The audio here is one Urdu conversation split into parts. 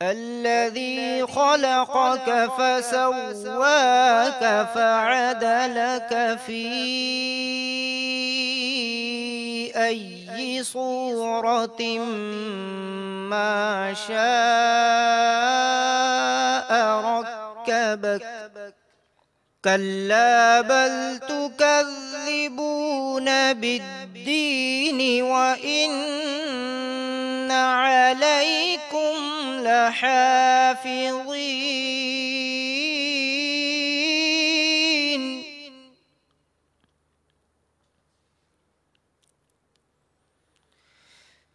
الذي خلقك فسواك فعدلك في أي صورة ما شاء ركبك. كلا بل تكذبون بالدين وإن عليكم لحافظين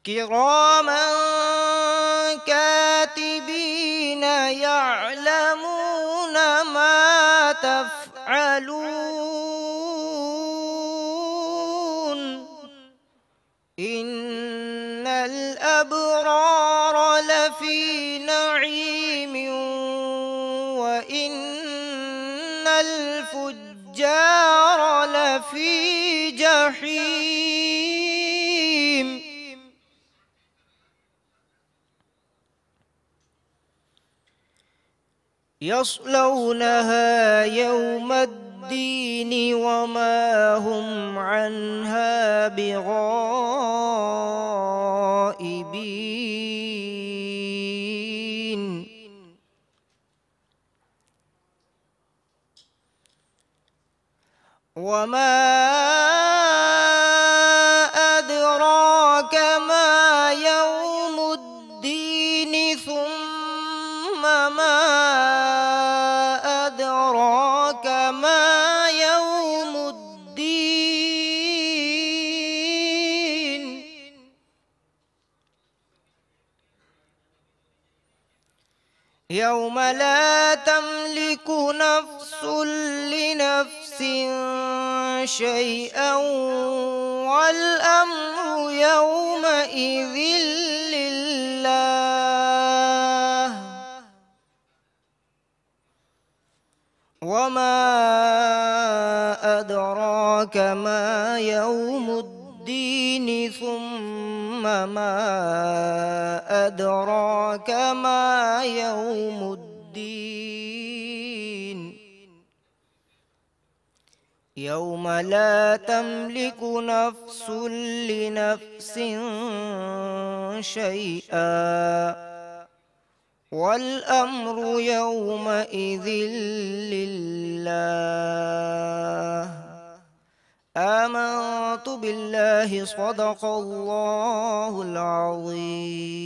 كراما كاتبين يعلمون ما تفعلون. إن الأبرار لفي نعيم وإن الفجار لفي جحيم. يصلونها يوم الدين وما هم عنها بغائبين. وما أدراك ما يوم الدين ثم ما أدراك ما يوم الدين. يوم لا تملك نفس لنفس شيئا والأمر يومئذ لله. وما أدراك ما يوم الدين ثم ما أدراك ما يوم الدين. يوم لا تملك نفس لنفس شيئا والأمر يومئذ لله. آمنت بالله صدق الله العظيم.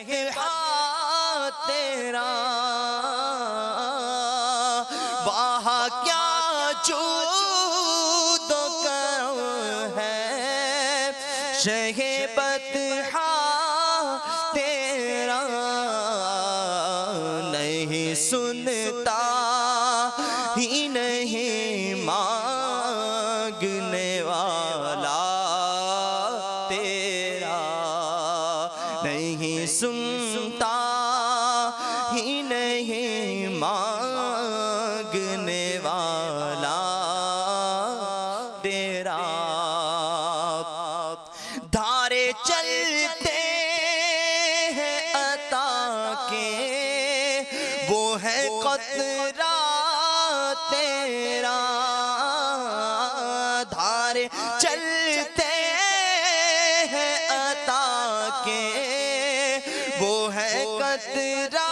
بطحا تیرا وہاں کیا جود و کرم ہے شہ بطحا تیرا نہیں سنتا ہی نہیں مانگنے والا تیرا نہیں سنتا ہی نہیں مانگنے والا تیرا دھارے چلتے ہیں عطا کے وہ ہے قطرہ تیرا دھارے چلتے ہیں عطا کے وہ ہے قطرہ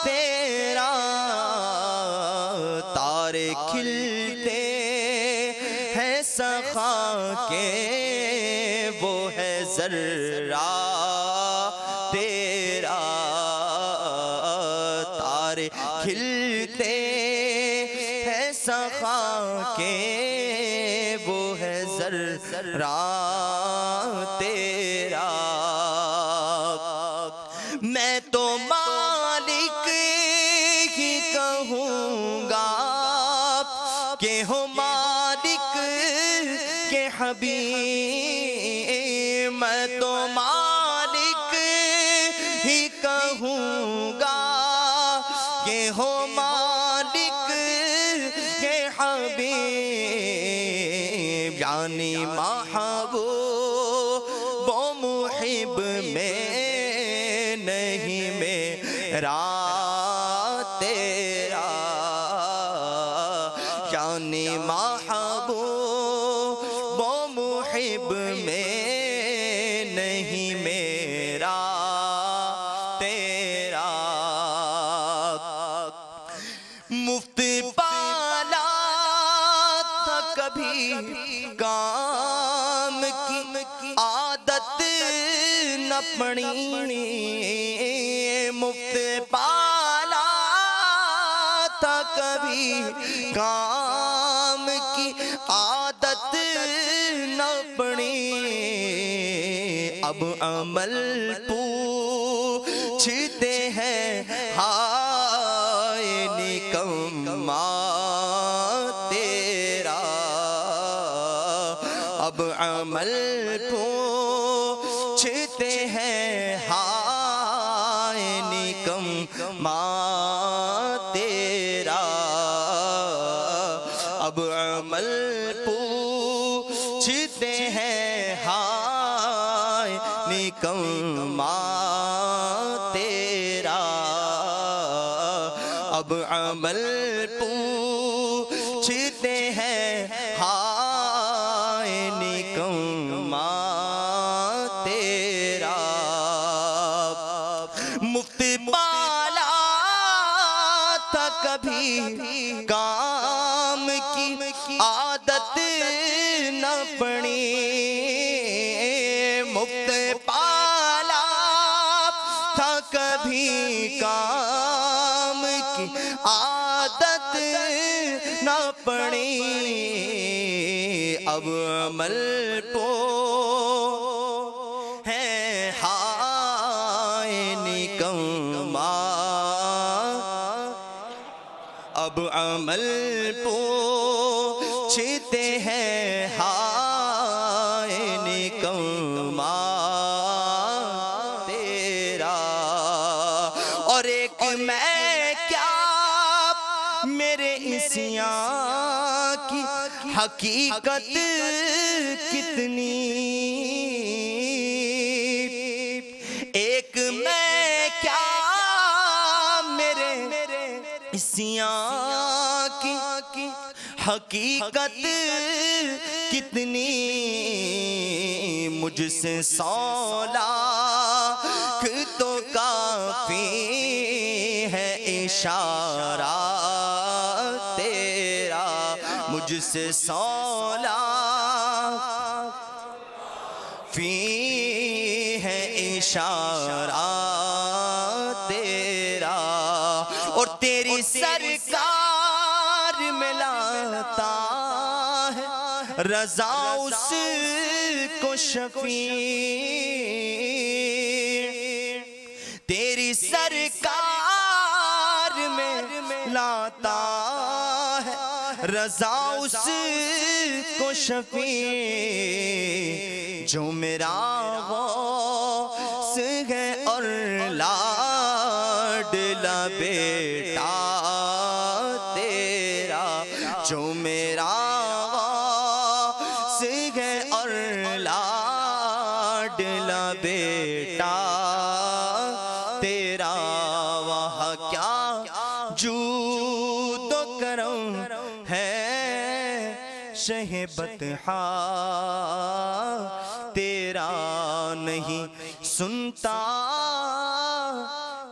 تیرا تارے کھلتے ہیں سخا کے وہ ہے ذرہ تیرا تارے کھلتے ہیں سخا کے وہ ہے ذرہ تیرا میں تو مالک ہی کہوں گا کہ ہو مالک کے حبیب میں تو مالک ہی کہوں گا کہ ہو مالک کے حبیب یعنی محبوب و محب میں نہیں میرا تیرا یعنی محبوب و محب میں نہیں میرا تیرا مفت پالا تھا کبھی کام کی عادت نہ پڑی مفت پالا تھا کبھی کام کی عادت نہ پڑی اب عمل پوچھتے ہیں ہائے نکما تیرا اب عمل پوچھتے ہیں ہائے نکما تیرا اب عمل پوچھتے ہیں ہائے نکما تیرا اب عمل پوچھتے ہیں ہائے نکما تیرا مفت پالا تھا کبھی کام کی عادت نہ پڑی مفت پالا تھا کبھی کام کی عادت نہ پڑی اب عمل پو ہے ہائے نکما اب عمل پوچھتے ہیں ہائے نکما تیرا اور ایک میں کیا میرے عصیاں کی حقیقت کتنی ایک میں کیا میرے عصیاں کی حقیقت کتنی مجھ سے 100 لاکھ تو کافی ہے اشارہ تیرا مجھ سے 100 لاکھ فی ہے اشارہ تیرا، اور تیری سرکار میں لاتا ہے رضا اس کو شفیع، تیری سرکار میں لاتا ہے رضا اس کو شفیع، جو میرا غوث ہے اور لاڈلا بیٹا تیرا، جو میرا غوث ہے اور لاڈلا بیٹا تیرا، وہاں کیا جود و کرم ہے شہ بطحا تیرا، نہیں سنتا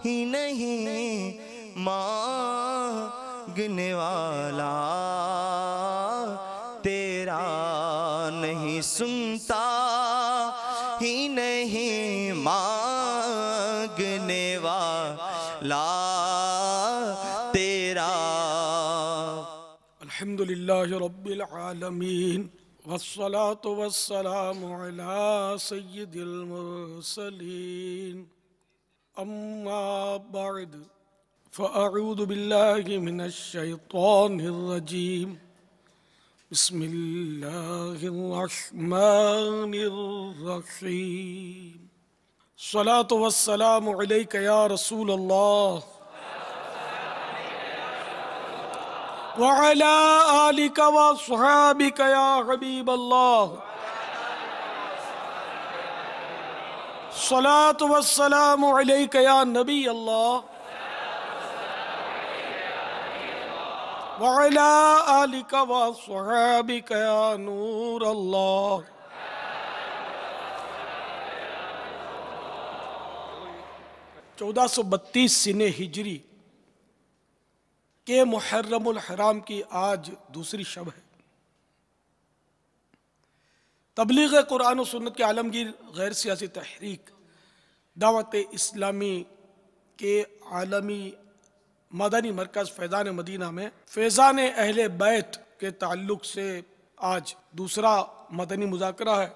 ہی نہیں مانگنے والا تیرا، نہیں سنتا ہی نہیں مانگنے والا تیرا۔ الحمدللہ رب العالمین، والصلاة والسلام على سید المرسلین، اما بعد فاعوذ باللہ من الشیطان الرجیم، بسم اللہ الرحمن الرحیم، الصلاة والسلام علیک یا رسول اللہ وعلى آلك وصحابك يا حبيب الله، الصلاة والسلام عليك يا نبي الله وعلى آلك وصحابك يا نور الله۔ 1432 سنہ ہجری کہ محرم الحرام کی آج دوسری شب ہے۔ تبلیغ قرآن و سنت کے عالمگیر غیر سیاسی تحریک دعوت اسلامی کے عالمی مدنی مرکز فیضان مدینہ میں فیضان اہل بیت کے تعلق سے آج دوسرا مدنی مذاکرہ ہے۔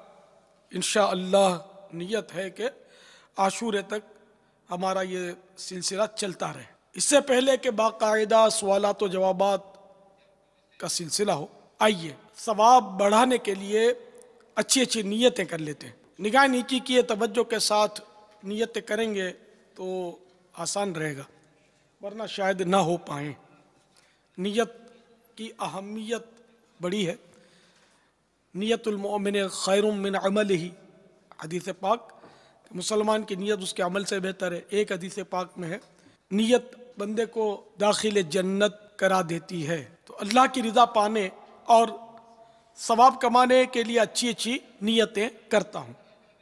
انشاءاللہ نیت ہے کہ عاشورے تک ہمارا یہ سلسلہ چلتا رہے، اس سے پہلے کہ باقاعدہ سوالات و جوابات کا سلسلہ ہو، آئیے ثواب بڑھانے کے لیے اچھی اچھی نیتیں کر لیتے ہیں۔ نگاہ نیچی کیے توجہ کے ساتھ نیتیں کریں گے تو آسان رہے گا، ورنہ شاید نہ ہو پائیں۔ نیت کی اہمیت بڑی ہے۔ نیت المؤمن خیر من عملہ، حدیث پاک، مسلمان کی نیت اس کے عمل سے بہتر ہے۔ ایک حدیث پاک میں ہے نیت بندے کو داخل جنت کرا دیتی ہے۔ تو اللہ کی رضا پانے اور ثواب کمانے کے لیے اچھی اچھی نیتیں کرتا ہوں،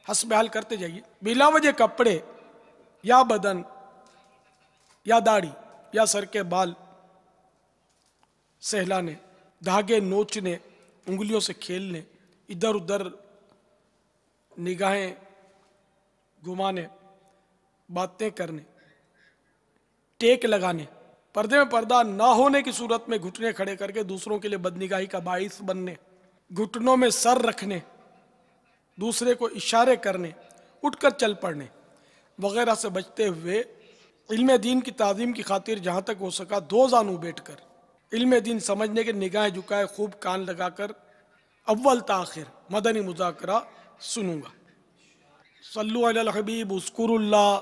حسب حال کرتے جائیے۔ بلا وجہ کپڑے یا بدن یا داڑھی یا سر کے بال سہلانے، دھاگے نوچنے، انگلیوں سے کھیلنے، ادھر ادھر نگاہیں گھمانے، باتیں کرنے، ٹیک لگانے، پردے میں پردہ نہ ہونے کی صورت میں گھٹنے کھڑے کر کے دوسروں کے لیے بدنگاہی کا باعث بننے، گھٹنوں میں سر رکھنے، دوسرے کو اشارے کرنے، اٹھ کر چل پڑنے وغیرہ سے بچتے ہوئے علم دین کی تعظیم کی خاطر جہاں تک ہو سکا دو زانوں بیٹھ کر علم دین سمجھنے کے نگاہیں جھکائے خوب کان لگا کر اول تاخر مدنی مذاکرہ سنوں گا۔ صلو علی الحبیب، اذکر اللہ،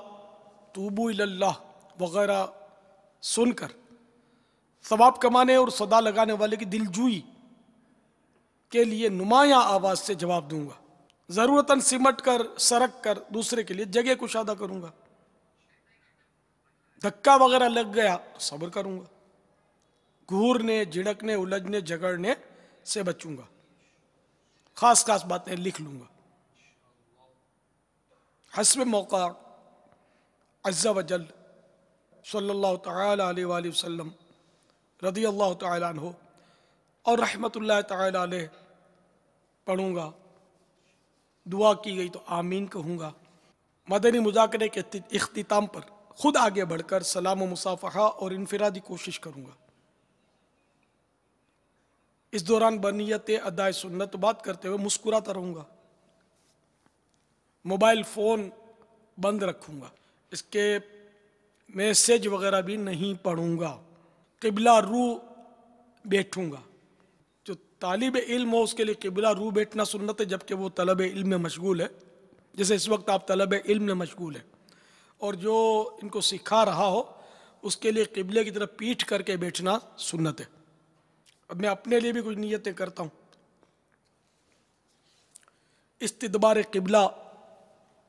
توبو الی اللہ وغیرہ سن کر ثواب کمانے اور صدا لگانے والے کی دلجوئی کے لیے نمایاں آواز سے جواب دوں گا۔ ضرورتاً سمٹ کر سرک کر دوسرے کے لیے جگہ کشادہ کروں گا۔ دھکا وغیرہ لگ گیا تو صبر کروں گا۔ گھورنے، جھڑکنے، الجھنے، جھگڑنے سے بچوں گا۔ خاص خاص باتیں لکھ لوں گا۔ حسب موقع عز و جل صلی اللہ تعالی علیہ وآلہ وسلم رضی اللہ تعالی عنہ اور رحمت اللہ تعالی علیہ پڑھوں گا۔ دعا کی گئی تو آمین کہوں گا۔ مدنی مذاکرے کے اختتام پر خود آگے بڑھ کر سلام و مصافحہ اور انفرادی کوشش کروں گا۔ اس دوران بنیت ادائے سنت بات کرتے ہوئے مسکراتا رہوں گا۔ موبائل فون بند رکھوں گا، اس کے میسج وغیرہ بھی نہیں پڑھوں گا۔ قبلہ رو بیٹھوں گا۔ جو طالب علم ہو اس کے لیے قبلہ رو بیٹھنا سنت ہے، جبکہ وہ طلب علم میں مشغول ہے، جیسے اس وقت آپ طلب علم میں مشغول ہیں، اور جو ان کو سکھا رہا ہو اس کے لیے قبلے کی طرف پیٹھ کر کے بیٹھنا سنت ہے۔ اب میں اپنے لیے بھی کچھ نیتیں کرتا ہوں۔ استدبار قبلہ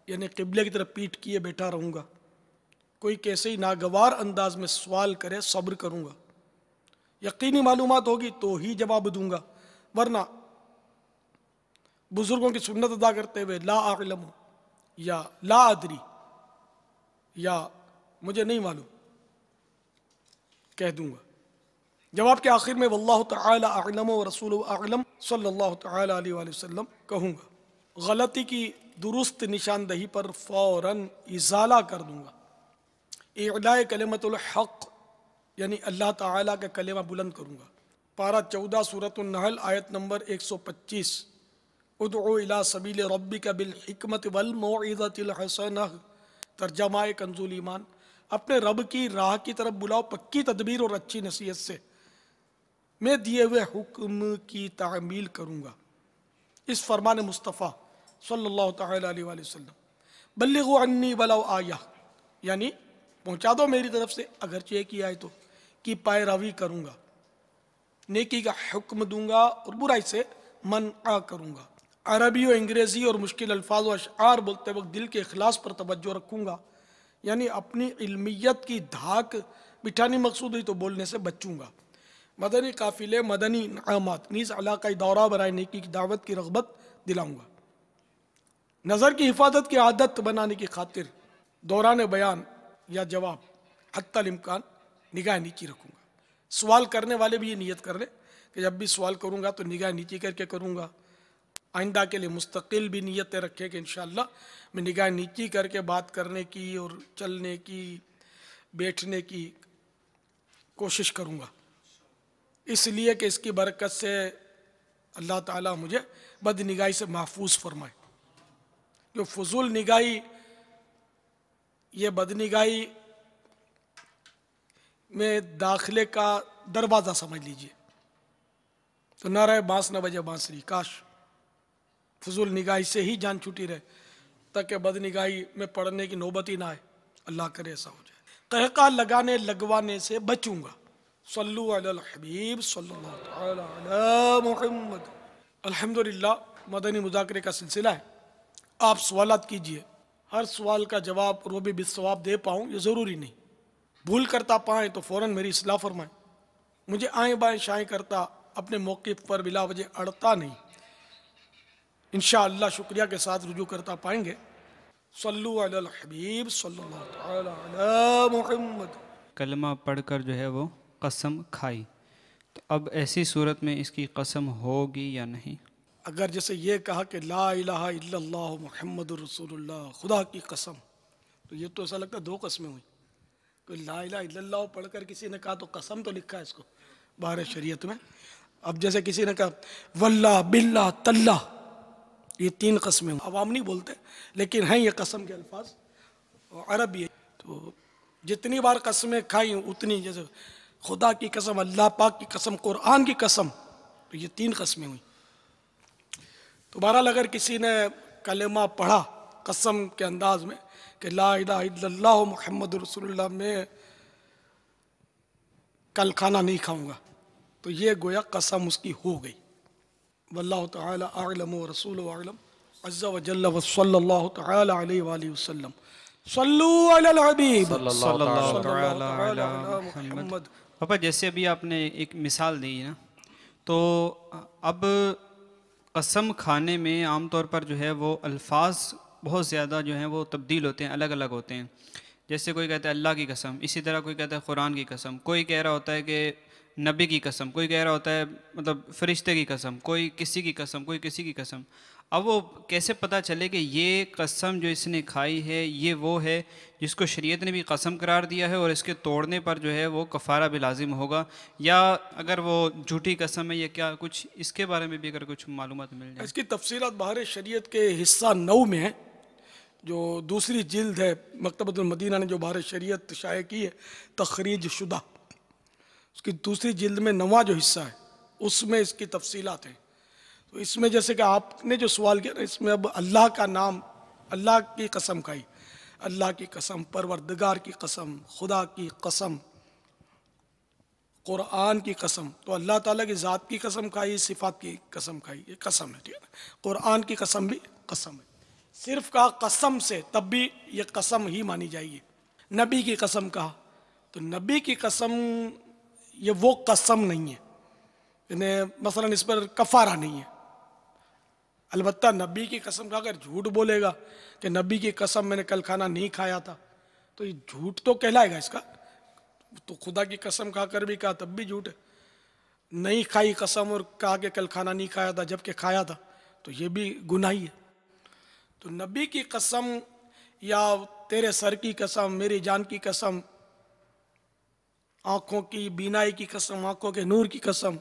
یعنی قبلے کی طرف پیٹھ کیے بیٹھا رہوں گا۔ کوئی کیسے ہی ناگوار انداز میں سوال کرے صبر کروں گا۔ یقینی معلومات ہوگی تو ہی جواب دوں گا، ورنہ بزرگوں کی سنت ادا کرتے ہوئے لا اعلم یا لا ادری یا مجھے نہیں معلوم کہہ دوں گا۔ جواب کے آخر میں واللہ تعالی اعلم و رسول اعلم صلی اللہ تعالی علیہ وآلہ وسلم کہوں گا۔ غلطی کی درست نشاندہی پر فوراً ازالہ کر دوں گا۔ اعلاء کلمۃ الحق یعنی اللہ تعالیٰ کا کلمہ بلند کروں گا۔ پارہ 14 سورۃ النحل آیت نمبر 125، ادعو الی سبیل ربک بالحکمت والموعظۃ الحسنہ، ترجمہ کنز ایمان، اپنے رب کی راہ کی طرف بلاؤ پکی تدبیر اور اچھی نصیحت سے، میں دیے ہوئے حکم کی تعمیل کروں گا۔ اس فرمان مصطفیٰ صلی اللہ تعالی علیہ وآلہ وسلم، بلغوا عنی ولو آیہ، یعنی پہنچا دو میری طرف سے اگرچہ ایک ہی آئے تو، کی پیروی کروں گا، نیکی کا حکم دوں گا اور برائی سے منع کروں گا۔ عربی و انگریزی اور مشکل الفاظ و اشعار بولتے وقت دل کے اخلاص پر توجہ رکھوں گا، یعنی اپنی علمیت کی دھاک بٹھانی مقصود ہوئی تو بولنے سے بچوں گا۔ مدنی قافلے، مدنی انعامات نیز علاقائی دورہ برائے نیکی کی دعوت کی رغبت دلاؤں گا۔ نظر کی حفاظت کی عادت بنانے کی خاطر دوران بیان یا جواب حتی الامکان نگاہ نیچی رکھوں گا۔ سوال کرنے والے بھی یہ نیت کر لیں کہ جب بھی سوال کروں گا تو نگاہ نیچی کر کے کروں گا۔ آئندہ کے لیے مستقل بھی نیتیں رکھے کہ انشاءاللہ میں نگاہ نیچی کر کے بات کرنے کی اور چلنے کی، بیٹھنے کی کوشش کروں گا، اس لیے کہ اس کی برکت سے اللہ تعالیٰ مجھے بد نگاہی سے محفوظ فرمائے۔ جو فضول نگاہی، یہ بد نگاہی میں داخلے کا دروازہ سمجھ لیجئے، تو نہ رہے بانس نہ بجے بانسری، کاش فضول نگاہی سے ہی جان چھوٹی رہے تاکہ بد نگاہی میں پڑھنے کی نوبت ہی نہ آئے، اللہ کرے ایسا ہو جائے۔ قہقہ لگانے لگوانے سے بچوں گا۔ صلو علی الحبیب صلی اللہ تعالی علی محمد۔ الحمدللہ مدنی مذاکرے کا سلسلہ ہے، آپ سوالات کیجئے، ہر سوال کا جواب اور وہ بھی بالصواب دے پاؤں یہ ضروری نہیں، بھول کرتا پائیں تو فوراً میری اصلاح فرمائیں، مجھے آئیں بائیں شائیں کرتا اپنے موقف پر بلا وجہ اڑتا نہیں، انشاءاللہ شکریہ کے ساتھ رجوع کرتا پائیں گے۔ صلو علی الحبیب صلی اللہ تعالی علی محمد۔ کلمہ پڑھ کر جو ہے وہ قسم کھائی، تو اب ایسی صورت میں اس کی قسم ہوگی یا نہیں؟ اگر جیسے یہ کہا کہ لا الہ الا اللہ محمد رسول اللہ، خدا کی قسم، تو یہ تو ایسا لگتا ہے دو قسمیں ہوئیں۔ کوئی لا الہ الا اللہ پڑھ کر کسی نے کہا تو قسم تو لکھا ہے اس کو باہر شریعت میں۔ اب جیسے کسی نے کہا واللہ باللہ تاللہ، یہ تین قسمیں ہوئیں، عوام نہیں بولتے لیکن ہیں یہ قسم کے الفاظ عربی ہے، تو جتنی بار قسمیں کھائیں اتنی، جیسے خدا کی قسم، اللہ پاک کی قسم، قرآن کی قسم، تو یہ تین قسمیں ہوئیں۔ تو بہرحال اگر کسی نے کلمہ پڑھا قسم کے انداز میں کہ لا الہ الا اللہ محمد رسول اللہ، میں کل کھانا نہیں کھاؤں گا، تو یہ گویا قسم اس کی ہو گئی۔ واللہ تعالی اعلم و رسول اعلم عز و جل و صلی اللہ تعالی علیہ وآلہ وسلم۔ صلو علی الحبیب صلی اللہ تعالی علی علی محمد۔ پاپا جیسے ابھی آپ نے ایک مثال دی نا، تو اب قسم کھانے میں عام طور پر جو ہے وہ الفاظ بہت زیادہ جو ہیں وہ تبدیل ہوتے ہیں، الگ الگ ہوتے ہیں۔ جیسے کوئی کہتا ہے اللہ کی قسم، اسی طرح کوئی کہتا ہے قرآن کی قسم، کوئی کہہ رہا ہوتا ہے کہ نبی کی قسم، کوئی کہہ رہا ہوتا ہے مطلب فرشتے کی قسم، کوئی کسی کی قسم، کوئی کسی کی قسم۔ اب وہ کیسے پتہ چلے کہ یہ قسم جو اس نے کھائی ہے یہ وہ ہے جس کو شریعت نے بھی قسم قرار دیا ہے اور اس کے توڑنے پر جو ہے وہ کفارہ بھی لازم ہوگا، یا اگر وہ جھوٹی قسم ہے یا کیا، کچھ اس کے بارے میں بھی اگر کچھ معلومات مل جائے؟ اس کی تفصیلات بحر شریعت کے حصہ 9 میں ہیں، جو دوسری جلد ہے مکتبۃ المدینہ نے جو بحر شریعت شائع کی ہے تخریج شدہ، اس کی دوسری جلد میں 9واں جو حصہ ہے اس میں اس کی تفصیلات ہیں۔ تو اس میں جیسے کہ آپ نے جو سوال کیا، اس میں اب اللہ کا نام، اللہ کی قسم کھائی، اللہ کی قسم، پروردگار کی قسم، خدا کی قسم، قرآن کی قسم، تو اللہ تعالیٰ کی ذات کی قسم کھائی، صفات کی قسم کھائی، یہ قسم ہے، ٹھیک ہے نا؟ قرآن کی قسم بھی قسم ہے، صرف کہا قسم سے تب بھی یہ قسم ہی مانی جائے گی۔ نبی کی قسم کہا تو نبی کی قسم یہ وہ قسم نہیں ہے، یعنی مثلا اس پر کفارہ نہیں ہے۔ البتہ نبی کی قسم کا اگر جھوٹ بولے گا کہ نبی کی قسم میں نے کل کھانا نہیں کھایا تھا تو یہ جھوٹ تو کہلائے گا اس کا، تو خدا کی قسم کھا کر بھی کہا تب بھی جھوٹ ہے، نہیں کھائی قسم اور کہا کہ کل کھانا نہیں کھایا تھا جبکہ کھایا تھا تو یہ بھی گناہ ہی ہے۔ تو نبی کی قسم یا تیرے سر کی قسم، میری جان کی قسم، آنکھوں کی بینائی کی قسم، آنکھوں کے نور کی قسم،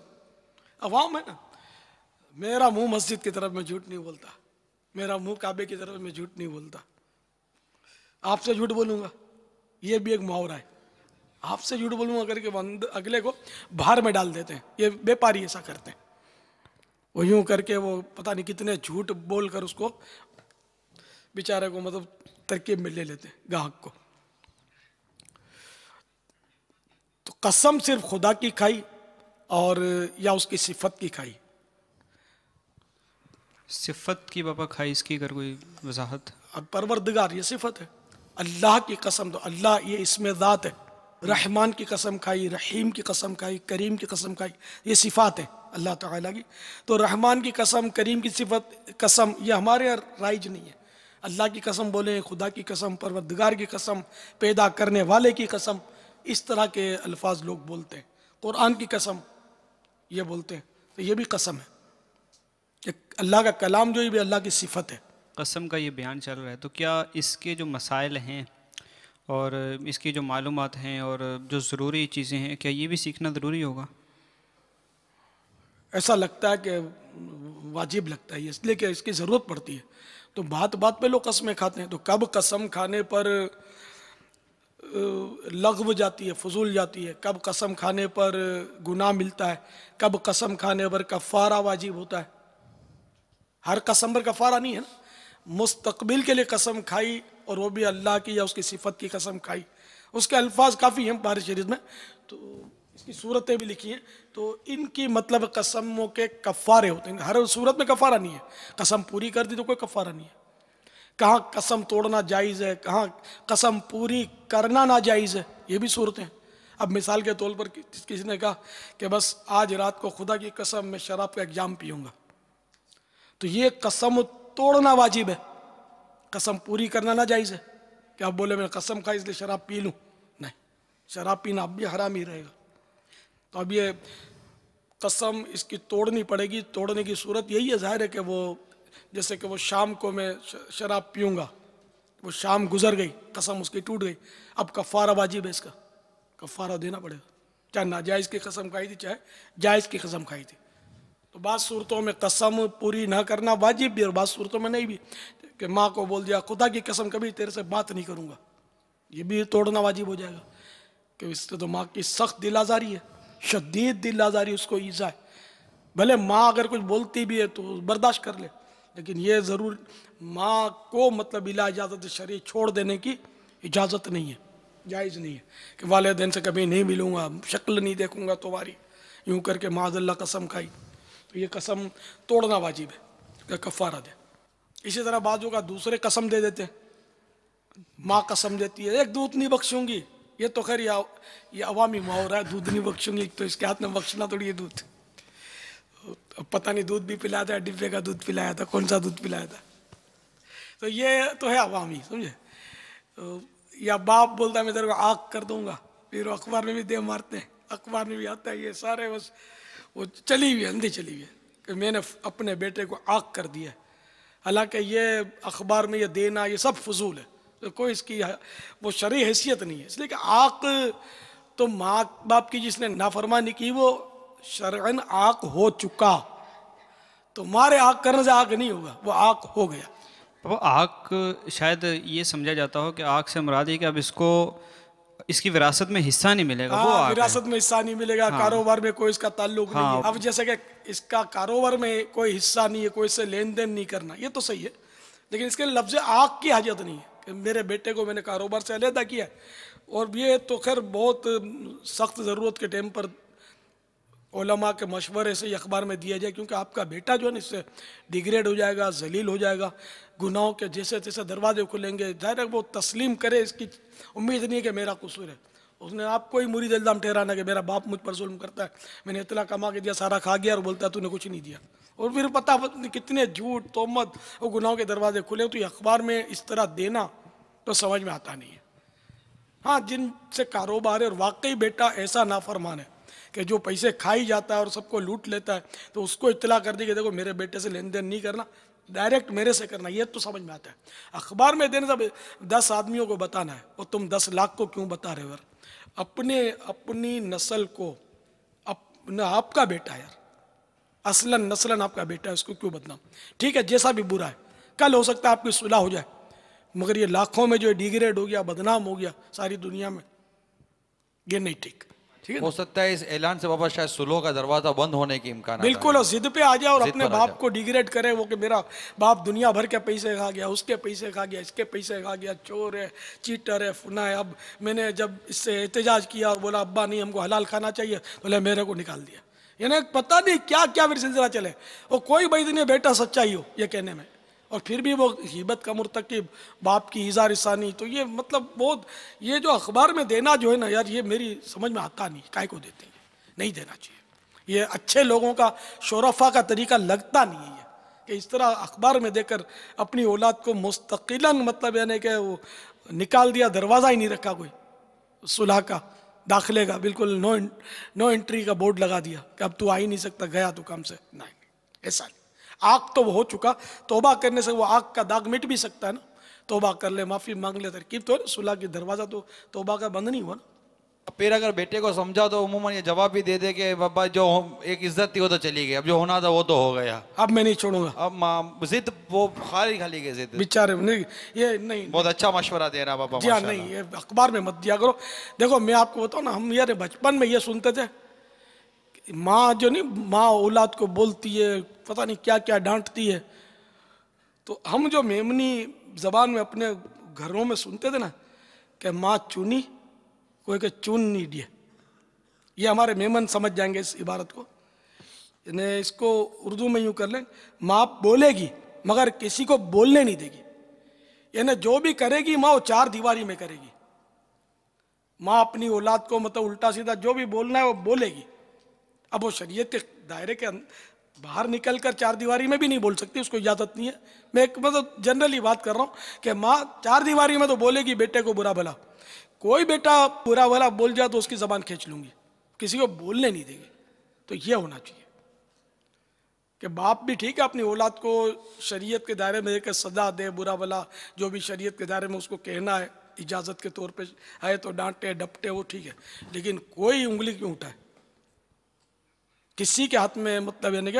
عوام ہے نا، میرا منہ مسجد کی طرف میں جھوٹ نہیں بولتا، میرا منہ کعبے کی طرف میں جھوٹ نہیں بولتا، آپ سے جھوٹ بولوں گا یہ بھی ایک محاورہ ہے، آپ سے جھوٹ بولوں گا کر کے اگلے کو باہر میں ڈال دیتے ہیں، یہ بیپاری ایسا کرتے ہیں، وہ یوں کر کے وہ پتہ نہیں کتنے جھوٹ بول کر اس کو بیچارے کو مطلب ترکیب میں لے لیتے ہیں گاہک کو۔ تو قسم صرف خدا کی کھائی اور یا اس کی صفت کی کھائی۔ صفت کی بابا کھائی، اس کی اگر کوئی وضاحت؟ اب پروردگار یہ صفت ہے، اللہ کی قسم، تو اللہ یہ اسم ذات ہے، رحمان کی قسم کھائی، رحیم کی قسم کھائی، کریم کی قسم کھائی، یہ صفات ہیں اللہ تعالیٰ کی۔ تو رحمان کی قسم، کریم کی صفت، قسم یہ ہمارے یہاں رائج نہیں ہے۔ اللہ کی قسم بولیں، خدا کی قسم، پروردگار کی قسم، پیدا کرنے والے کی قسم، اس طرح کے الفاظ لوگ بولتے ہیں۔ قرآن کی قسم یہ بولتے ہیں، تو یہ بھی قسم ہے کہ اللہ کا کلام جو یہ بھی اللہ کی صفت ہے۔ قسم کا یہ بیان چل رہا ہے، تو کیا اس کے جو مسائل ہیں اور اس کی جو معلومات ہیں اور جو ضروری چیزیں ہیں، کیا یہ بھی سیکھنا ضروری ہوگا؟ ایسا لگتا ہے کہ واجب لگتا ہے، اس لیے کہ اس کی ضرورت پڑتی ہے۔ تو بات بات پہ لوگ قسمیں کھاتے ہیں، تو کب قسم کھانے پر لغو جاتی ہے، فضول جاتی ہے، کب قسم کھانے پر گناہ ملتا ہے، کب قسم کھانے پر کفارہ واجب ہوتا ہے۔ ہر قسم پر کفارہ نہیں ہے نا، مستقبل کے لیے قسم کھائی اور وہ بھی اللہ کی یا اس کی صفت کی قسم کھائی، اس کے الفاظ کافی ہیں بحر شریعت میں، تو اس کی صورتیں بھی لکھی ہیں، تو ان کی مطلب قسموں کے کفارے ہوتے ہیں۔ ہر صورت میں کفارہ نہیں ہے، قسم پوری کر دی تو کوئی کفارہ نہیں ہے۔ کہاں قسم توڑنا جائز ہے، کہاں قسم پوری کرنا ناجائز ہے، یہ بھی صورتیں ہیں۔ اب مثال کے طور پر کسی نے کہا کہ بس آج رات کو خدا کی قسم میں شراب کا ایک جام پیوں گا، تو یہ قسم توڑنا واجب ہے، قسم پوری کرنا ناجائز ہے۔ کہ آپ بولے میں نے قسم کھائی اس لیے شراب پی لوں، نہیں، شراب پینا اب بھی حرام ہی رہے گا۔ تو اب یہ قسم اس کی توڑنی پڑے گی۔ توڑنے کی صورت یہی ہے، ظاہر ہے کہ وہ جیسے کہ وہ شام کو میں شراب پیوں گا، وہ شام گزر گئی، قسم اس کی ٹوٹ گئی، اب کفارہ واجب ہے، اس کا کفارہ دینا پڑے گا، چاہے ناجائز کی قسم کھائی تھی چاہے جائز کی قسم کھائی تھی۔ تو بعض صورتوں میں قسم پوری نہ کرنا واجب بھی اور بعض صورتوں میں نہیں بھی، کہ ماں کو بول دیا خدا کی قسم کبھی تیرے سے بات نہیں کروں گا، یہ بھی توڑنا واجب ہو جائے گا، کہ اس سے تو ماں کی سخت دل آزاری ہے، شدید دل آزاری، اس کو ایذا ہے۔ بھلے ماں اگر کچھ بولتی بھی ہے تو برداشت کر لے، لیکن یہ ضرور ماں کو مطلب بلا اجازت شرعی چھوڑ دینے کی اجازت نہیں ہے، جائز نہیں ہے، کہ والدین سے کبھی نہیں ملوں گا، شکل نہیں دیکھوں گا تمہاری، یوں کر کے معاذ اللہ قسم کھائی، تو یہ قسم توڑنا واجب ہے کہ کفارہ دے۔ اسی طرح بعضوں کا دوسرے قسم دے دیتے ہیں، ماں قسم دیتی ہے ایک دودھ نہیں بخشوں گی، یہ تو خیر یہ عوامی محاورہ ہے، دودھ نہیں بخشوں گی، تو اس کے ہاتھ میں بخشنا تھوڑی ہے دودھ، پتہ نہیں دودھ بھی پلایا تھا، ڈبے کا دودھ پلایا تھا، کون سا دودھ پلایا تھا، تو یہ تو ہے عوامی، سمجھے۔ یا باپ بولتا ہے میں تیرے کو آگ کر دوں گا، پھر وہ اخبار میں بھی دے مارتے ہیں، اخبار میں بھی آتا ہے، یہ سارے بس وہ چلی ہوئی ہے، اندھی چلی ہوئی ہے کہ میں نے اپنے بیٹے کو آگ کر دیا ہے۔ حالانکہ یہ اخبار میں یہ دینا یہ سب فضول ہے، کوئی اس کی وہ شرعی حیثیت نہیں ہے، اس لیے کہ آق تو ماں باپ کی جس نے نافرمانی کی وہ شرعاً آق ہو چکا، تو مارے آق کرنے سے آق نہیں ہوگا، وہ آق ہو گیا۔ وہ آگ شاید یہ سمجھا جاتا ہو کہ آگ سے مراد ہے کہ اب اس کی وراثت میں حصہ نہیں ملے گا، وہ آگ ہے۔ وراثت میں حصہ نہیں ملے گا، کاروبار میں کوئی اس کا تعلق نہیں ہے۔ اب جیسے کہ اس کا کاروبار میں کوئی حصہ نہیں ہے، کوئی اس سے لین دین نہیں کرنا، یہ تو صحیح ہے، لیکن اس کے لفظ آق کی حاجت نہیں ہے کہ میرے بیٹے کو میں نے کاروبار سے علیحدہ کیا ہے۔ اور یہ تو خیر بہت سخت ضرورت کے ٹائم پر علماء کے مشورے سے یہ اخبار میں دیا جائے، کیونکہ آپ کا بیٹا جو ہے نا اس سے ڈیگریڈ ہو جائے گا، ذلیل ہو جائے گا، گناہوں کے جیسے تیسے دروازے کھلیں گے، ظاہر ہے وہ تسلیم کرے، اس کی امید نہیں ہے کہ میرا قصور ہے، اس نے آپ کو ہی مرید الزام ٹھہرانا کہ میرا باپ مجھ پر ظلم کرتا ہے، میں نے اتنا کما کے دیا سارا کھا گیا، اور بولتا ہے تو نے کچھ نہیں دیا، اور پھر پتہ کتنے جھوٹ تہمت وہ گناہوں کے دروازے کھلے، تو یہ اخبار میں اس طرح دینا تو سمجھ میں آتا نہیں ہے۔ ہاں جن سے کاروبار ہے اور واقعی بیٹا ایسا نافرمان ہے کہ جو پیسے کھائی جاتا ہے اور سب کو لوٹ لیتا ہے، تو اس کو اطلاع کر دی کہ دیکھو میرے بیٹے سے لین دین نہیں کرنا، ڈائریکٹ میرے سے کرنا، یہ تو سمجھ میں آتا ہے۔ اخبار میں دینے سے 10 آدمیوں کو بتانا ہے، اور تم 10 لاکھ کو کیوں بتا رہے ہو؟ اپنی نسل کو، آپ کا بیٹا ہے یار، اصلاً نسلاً آپ کا بیٹا ہے، اس کو کیوں بدنام؟ ٹھیک ہے جیسا بھی برا ہے، کل ہو سکتا ہے آپ کی صلح ہو جائے، مگر یہ لاکھوں میں جو ڈیگریڈ ہو گیا، بدنام ہو گیا ساری دنیا میں، یہ نہیں ٹھیک۔ ہو سکتا ہے اس اعلان سے بابا شاید صلح کا دروازہ بند ہونے کی امکانات ہیں۔ بالکل، اور ضد پہ آ جائے اور اپنے باپ کو ڈیگریڈ کرے، وہ کہ میرا باپ دنیا بھر کے پیسے کھا گیا، اس کے پیسے کھا گیا، اس کے پیسے کھا گیا، چور ہے، چیٹر ہے، فنا ہے۔ اب میں نے جب اس سے احتجاج کیا اور بولا ابا نہیں ہم کو حلال کھانا چاہیے، بولے میرے کو نکال دیا، یعنی پتہ نہیں کیا کیا پھر سلسلہ چلے، اور کوئی بعید نہیں بیٹا سچا ہی ہو یہ کہنے میں، اور پھر بھی وہ غیبت کا مرتکب، باپ کی ایذا رسانی، تو یہ مطلب بہت، یہ جو اخبار میں دینا جو ہے نا یار، یہ میری سمجھ میں آتا نہیں، کائے کو دیتے ہیں، نہیں دینا چاہیے، یہ اچھے لوگوں کا، شرفا کا طریقہ لگتا نہیں ہے یہ، کہ اس طرح اخبار میں دے کر اپنی اولاد کو مستقلاً مطلب یعنی کہ وہ نکال دیا، دروازہ ہی نہیں رکھا کوئی صلح کا، داخلے کا، بالکل نو انٹری کا بورڈ لگا دیا کہ اب تو آ ہی نہیں سکتا، گیا تو کام سے، نہیں ایسا نہیں۔ آگ تو وہ ہو چکا، توبہ کرنے سے وہ آگ کا داغ مٹ بھی سکتا ہے نا، توبہ کر لے، معافی مانگ لے، ترکیب تو ہے نا، صلح کی دروازہ تو توبہ کا بند نہیں ہوا نا۔ پھر اگر بیٹے کو سمجھا تو عموماً یہ جواب بھی دے دے کہ بابا جو ایک عزت تھی وہ تو چلی گئی، اب جو ہونا تھا وہ تو ہو گیا، اب میں نہیں چھوڑوں گا، اب ضد وہ خالی کے ضد۔ بیچارے نہیں، یہ نہیں، بہت اچھا مشورہ دے رہا بابا، جی ہاں، نہیں یہ اخبار میں مت دیا کرو۔ دیکھو میں آپ کو بتاؤں نا، ہم یار بچپن میں یہ سنتے تھے، ماں جو نہیں، ماں اولاد کو بولتی ہے پتہ نہیں کیا کیا ڈانٹتی ہے، تو ہم جو میمنی زبان میں اپنے گھروں میں سنتے تھے نا کہ ماں چونی کوئی کہ چون نہیں ڈیے، یہ ہمارے میمن سمجھ جائیں گے اس عبارت کو، یعنی اس کو اردو میں یوں کر لیں، ماں بولے گی مگر کسی کو بولنے نہیں دے گی، یعنی جو بھی کرے گی ماں وہ 4 دیواری میں کرے گی، ماں اپنی اولاد کو مطلب الٹا سیدھا جو بھی بولنا ہے وہ بولے گی، اب وہ شریعت کے دائرے کے باہر نکل کر 4 دیواری میں بھی نہیں بول سکتی، اس کو اجازت نہیں ہے، میں ایک مطلب جنرلی بات کر رہا ہوں کہ ماں 4 دیواری میں تو بولے گی بیٹے کو برا بھلا، کوئی بیٹا برا بھلا بول جائے تو اس کی زبان کھینچ لوں گی، کسی کو بولنے نہیں دے گی، تو یہ ہونا چاہیے کہ باپ بھی ٹھیک ہے اپنی اولاد کو شریعت کے دائرے میں ایک سزا دے، برا بھلا جو بھی شریعت کے دائرے میں اس کو کہنا ہے اجازت کے طور پہ ہے تو ڈانٹے ڈپٹے وہ ٹھیک ہے، لیکن کوئی انگلی کیوں اٹھائے کسی کے ہاتھ میں، مطلب یعنی کہ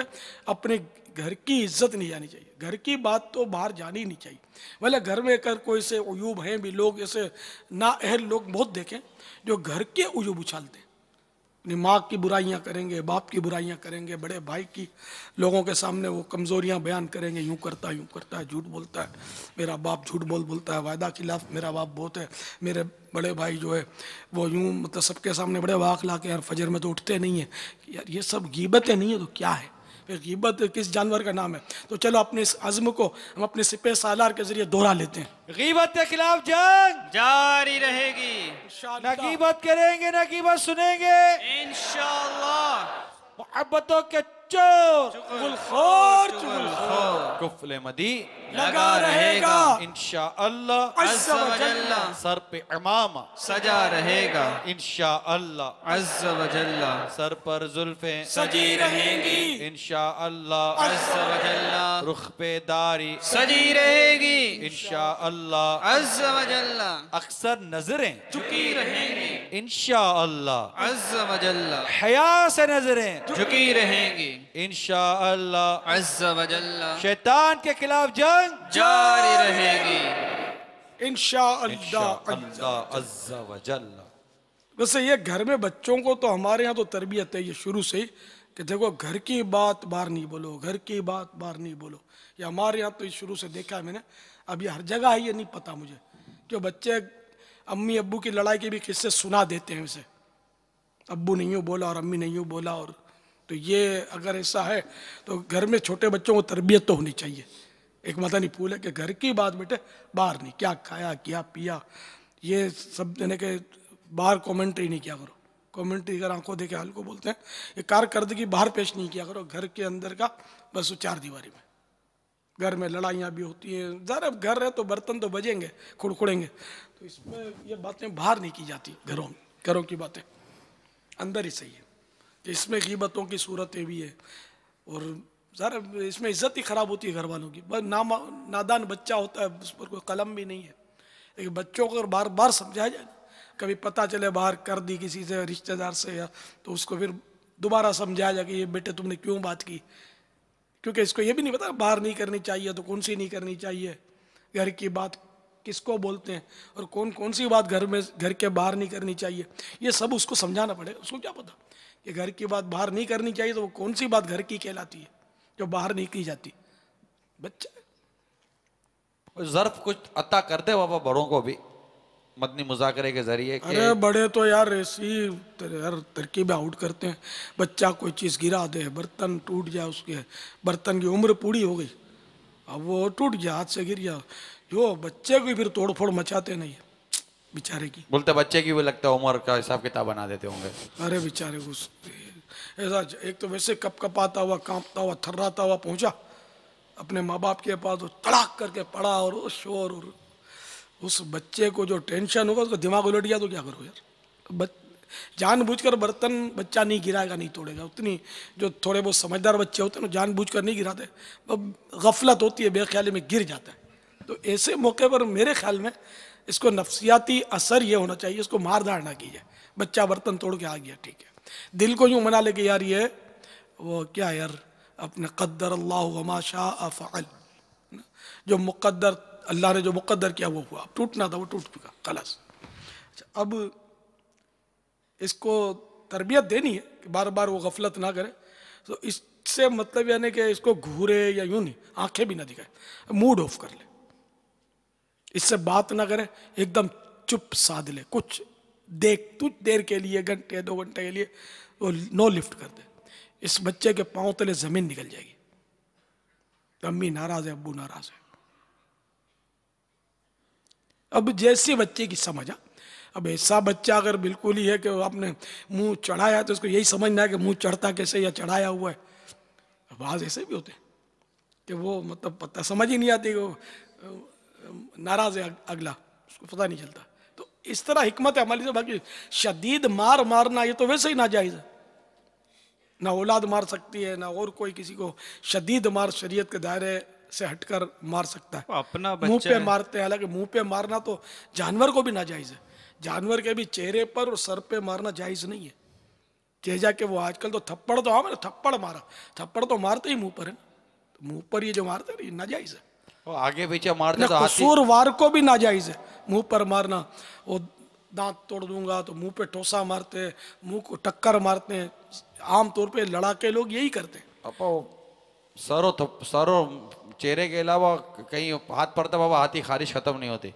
اپنے گھر کی عزت نہیں جانی چاہیے، گھر کی بات تو باہر جانی نہیں چاہیے، بھلے گھر میں کر کوئی سے عیوب ہیں بھی، لوگ ایسے نااہل لوگ بہت دیکھیں جو گھر کے عیوب اچھالتے ہیں، اپنی ماں کی برائیاں کریں گے، باپ کی برائیاں کریں گے، بڑے بھائی کی لوگوں کے سامنے وہ کمزوریاں بیان کریں گے، یوں کرتا ہے، جھوٹ بولتا ہے، میرا باپ جھوٹ بولتا ہے، وعدہ خلاف میرا باپ بہت ہے، میرے بڑے بھائی جو ہے وہ یوں مطلب سب کے سامنے بڑے واخلاق کے، یار فجر میں تو اٹھتے نہیں ہیں، یار یہ سب غیبتیں نہیں ہیں تو کیا ہے؟ غیبت کس جانور کا نام ہے؟ تو چلو اپنے اس عزم کو ہم اپنے سپہ سالار کے ذریعے دوہرا لیتے ہیں، غیبت کے خلاف جنگ جاری رہے گی، نہ غیبت کریں گے نہ غیبت سنیں گے، انشاءاللہ، محبتوں کے چور چغل خور کفل مدی لگا رہے گا انشاءاللہ عز و جل سر پہ امامہ سجا رہے گا انشاءاللہ عز و جل سر پر زلفیں سجی رہیں گی انشاءاللہ عز و جل رخ پہ داری سجی رہے گی انشاءاللہ عز و جل اکثر نظریں جھکی رہیں گی انشاءاللہ عز و جل حیا سے نظریں جھکی رہیں گی انشاءاللہ عز و جل شیطان کے خلاف جنگ جاری رہے گی انشاءاللہ انشاءاللہ عز و جل ویسے یہ گھر میں بچوں کو تو ہمارے ہاں تو تربیت ہے یہ شروع سے ہی کہ دیکھو گھر کی بات باہر نہیں بولو، گھر کی بات باہر نہیں بولو. یہ ہمارے ہاں تو یہ شروع سے دیکھا ہے میں نے. اب یہ ہر جگہ ہے یہ نہیں پتا مجھے کہ بچے امی ابو کی لڑائی کے بھی قصے سنا دیتے ہیں اسے، ابو نہیں یوں بولا اور امی نہیں یوں بولا. اور تو یہ اگر ایسا ہے تو گھر میں چھوٹے بچوں کو تربیت تو ہونی چاہیے. ایک مدنی پھول ہے کہ گھر کی بات بیٹے باہر نہیں، کیا کھایا کیا پیا یہ سب یعنی کہ باہر کومنٹری نہیں کیا کرو. کومنٹری اگر آنکھوں دیکھے حال کو بولتے ہیں. یہ کارکردگی باہر پیش نہیں کیا کرو، گھر کے اندر کا بس وہ چار دیواری میں. گھر میں لڑائیاں بھی ہوتی ہیں، ذرا گھر ہے تو برتن تو بجیں گے کھڑکھڑیں گے، تو اس میں یہ باتیں باہر نہیں کی جاتی. گھروں کی باتیں اندر ہی صحیح ہے کہ اس میں غیبتوں کی صورتیں بھی ہیں اور ذرا اس میں عزت ہی خراب ہوتی ہے گھر والوں کی. بس نادان بچہ ہوتا ہے، اس پر کوئی قلم بھی نہیں ہے. لیکن بچوں کو اگر بار بار سمجھایا جائے، کبھی پتہ چلے باہر کر دی کسی سے رشتہ دار سے یا تو اس کو پھر دوبارہ سمجھایا جائے کہ یہ بیٹے تم نے کیوں بات کی، کیونکہ اس کو یہ بھی نہیں پتا باہر نہیں کرنی چاہیے تو کون سی نہیں کرنی چاہیے، گھر کی بات کس کو بولتے ہیں اور کون سی بات گھر کے باہر نہیں کرنی چاہیے. یہ سب اس کو سمجھانا پڑے. اس کو کیا پتا کہ گھر کی بات باہر نہیں کرنی چاہیے تو وہ کون سی بات گھر کی کہلاتی ہے جو باہر نہیں کی جاتی. بچہ ظرف کچھ عطا کرتے بابا بڑوں کو بھی مدنی مذاکرے کے ذریعے کہ ارے بڑے تو یار ایسی ترکیبیں آؤٹ کرتے ہیں. بچہ کوئی چیز گرا دے، برتن ٹوٹ جائے، اس کے برتن کی عمر پوری ہو گئی، اب وہ ٹوٹ گیا ہاتھ سے گر گیا، جو بچے کو پھر توڑ پھوڑ مچاتے نہیں بیچارے کی. بولتے بچے کی بھی لگتا ہے عمر کا حساب کتاب بنا دیتے ہوں گے. ارے بیچارے کو ایسا ایک تو ویسے کپ کپاتا ہوا کانپتا ہوا تھراتا ہوا پہنچا اپنے ماں باپ کے پاس، تڑاک کر کے پڑا اور شور، اور اس بچے کو جو ٹینشن ہوگا اس کا دماغ الٹ گیا تو کیا کرو یار. جان بوجھ کر برتن بچہ نہیں گرائے گا، نہیں توڑے گا. اتنی جو تھوڑے بہت سمجھدار بچے ہوتے ہیں نا جان بوجھ کر نہیں گراتے، غفلت ہوتی ہے، بے خیالی میں گر جاتا ہے. تو ایسے موقع پر میرے خیال میں اس کو نفسیاتی اثر یہ ہونا چاہیے، اس کو مار داڑ نہ کیجیے. بچہ برتن توڑ کے آ گیا ٹھیک ہے، دل کو یوں منا لے کہ یار یہ وہ کیا یار اپنے قدر اللہ وما شاء فعل، جو مقدر اللہ نے جو مقدر کیا وہ ہوا، ٹوٹنا تھا وہ ٹوٹ چکا خلاص. اب اس کو تربیت دینی ہے کہ بار بار وہ غفلت نہ کرے. تو اس سے مطلب یعنی کہ اس کو گھورے یا یوں نہیں، آنکھیں بھی نہ دکھائے، موڈ آف کر لے، اس سے بات نہ کرے، ایک دم چپ سادھ لے، کچھ دیر کے لیے گھنٹے 2 گھنٹے کے لیے وہ نو لفٹ کر دے. اس بچے کے پاؤں تلے زمین نکل جائے گی. امی ناراض ہے، ابو ناراض ہے. اب جیسی بچے کی سمجھا، اب ایسا بچہ اگر بالکل ہی ہے کہ آپ نے منہ چڑھایا تو اس کو یہی سمجھنا ہے کہ منہ چڑھتا کیسے یا چڑھایا ہوا ہے. بعض ایسے بھی ہوتے ہیں کہ وہ مطلب پتہ سمجھ ہی نہیں آتی کہ وہ ناراض ہے اگلا، اس کو پتہ نہیں چلتا. تو اس طرح حکمت عملی سے باقی شدید مارنا یہ تو ویسے ہی ناجائز ہے. نہ اولاد مار سکتی ہے، نہ اور کوئی کسی کو شدید مار شریعت کے دائرے سے ہٹ کر مار سکتا ہے. اپنا منہ بچہ پہ مارتے ہیں، حالانکہ منہ پہ مارنا تو جانور کو بھی ناجائز ہے. جانور کے بھی چہرے پر اور سر پہ مارنا جائز نہیں ہے. کہ جا کہ وہ آج کل تو تھپڑ تو میں نے تھپڑ مارا، تھپڑ تو مارتے ہی منہ پر ہے، منہ پر یہ جو مارتے ہیں یہ ناجائز ہے. وہ آگے پیچھے مارتے تو قصور وار کو بھی ناجائز ہے منہ پر مارنا. وہ دانت توڑ دوں گا تو منہ پہ ٹھوسا مارتے ہیں، منہ کو ٹکر مارتے ہیں. عام طور پہ لڑاکے لوگ یہی کرتے ہیں. سرو چہرے کے علاوہ کہیں ہاتھ پڑتا بابا ہاتھی خارش ختم نہیں ہوتی.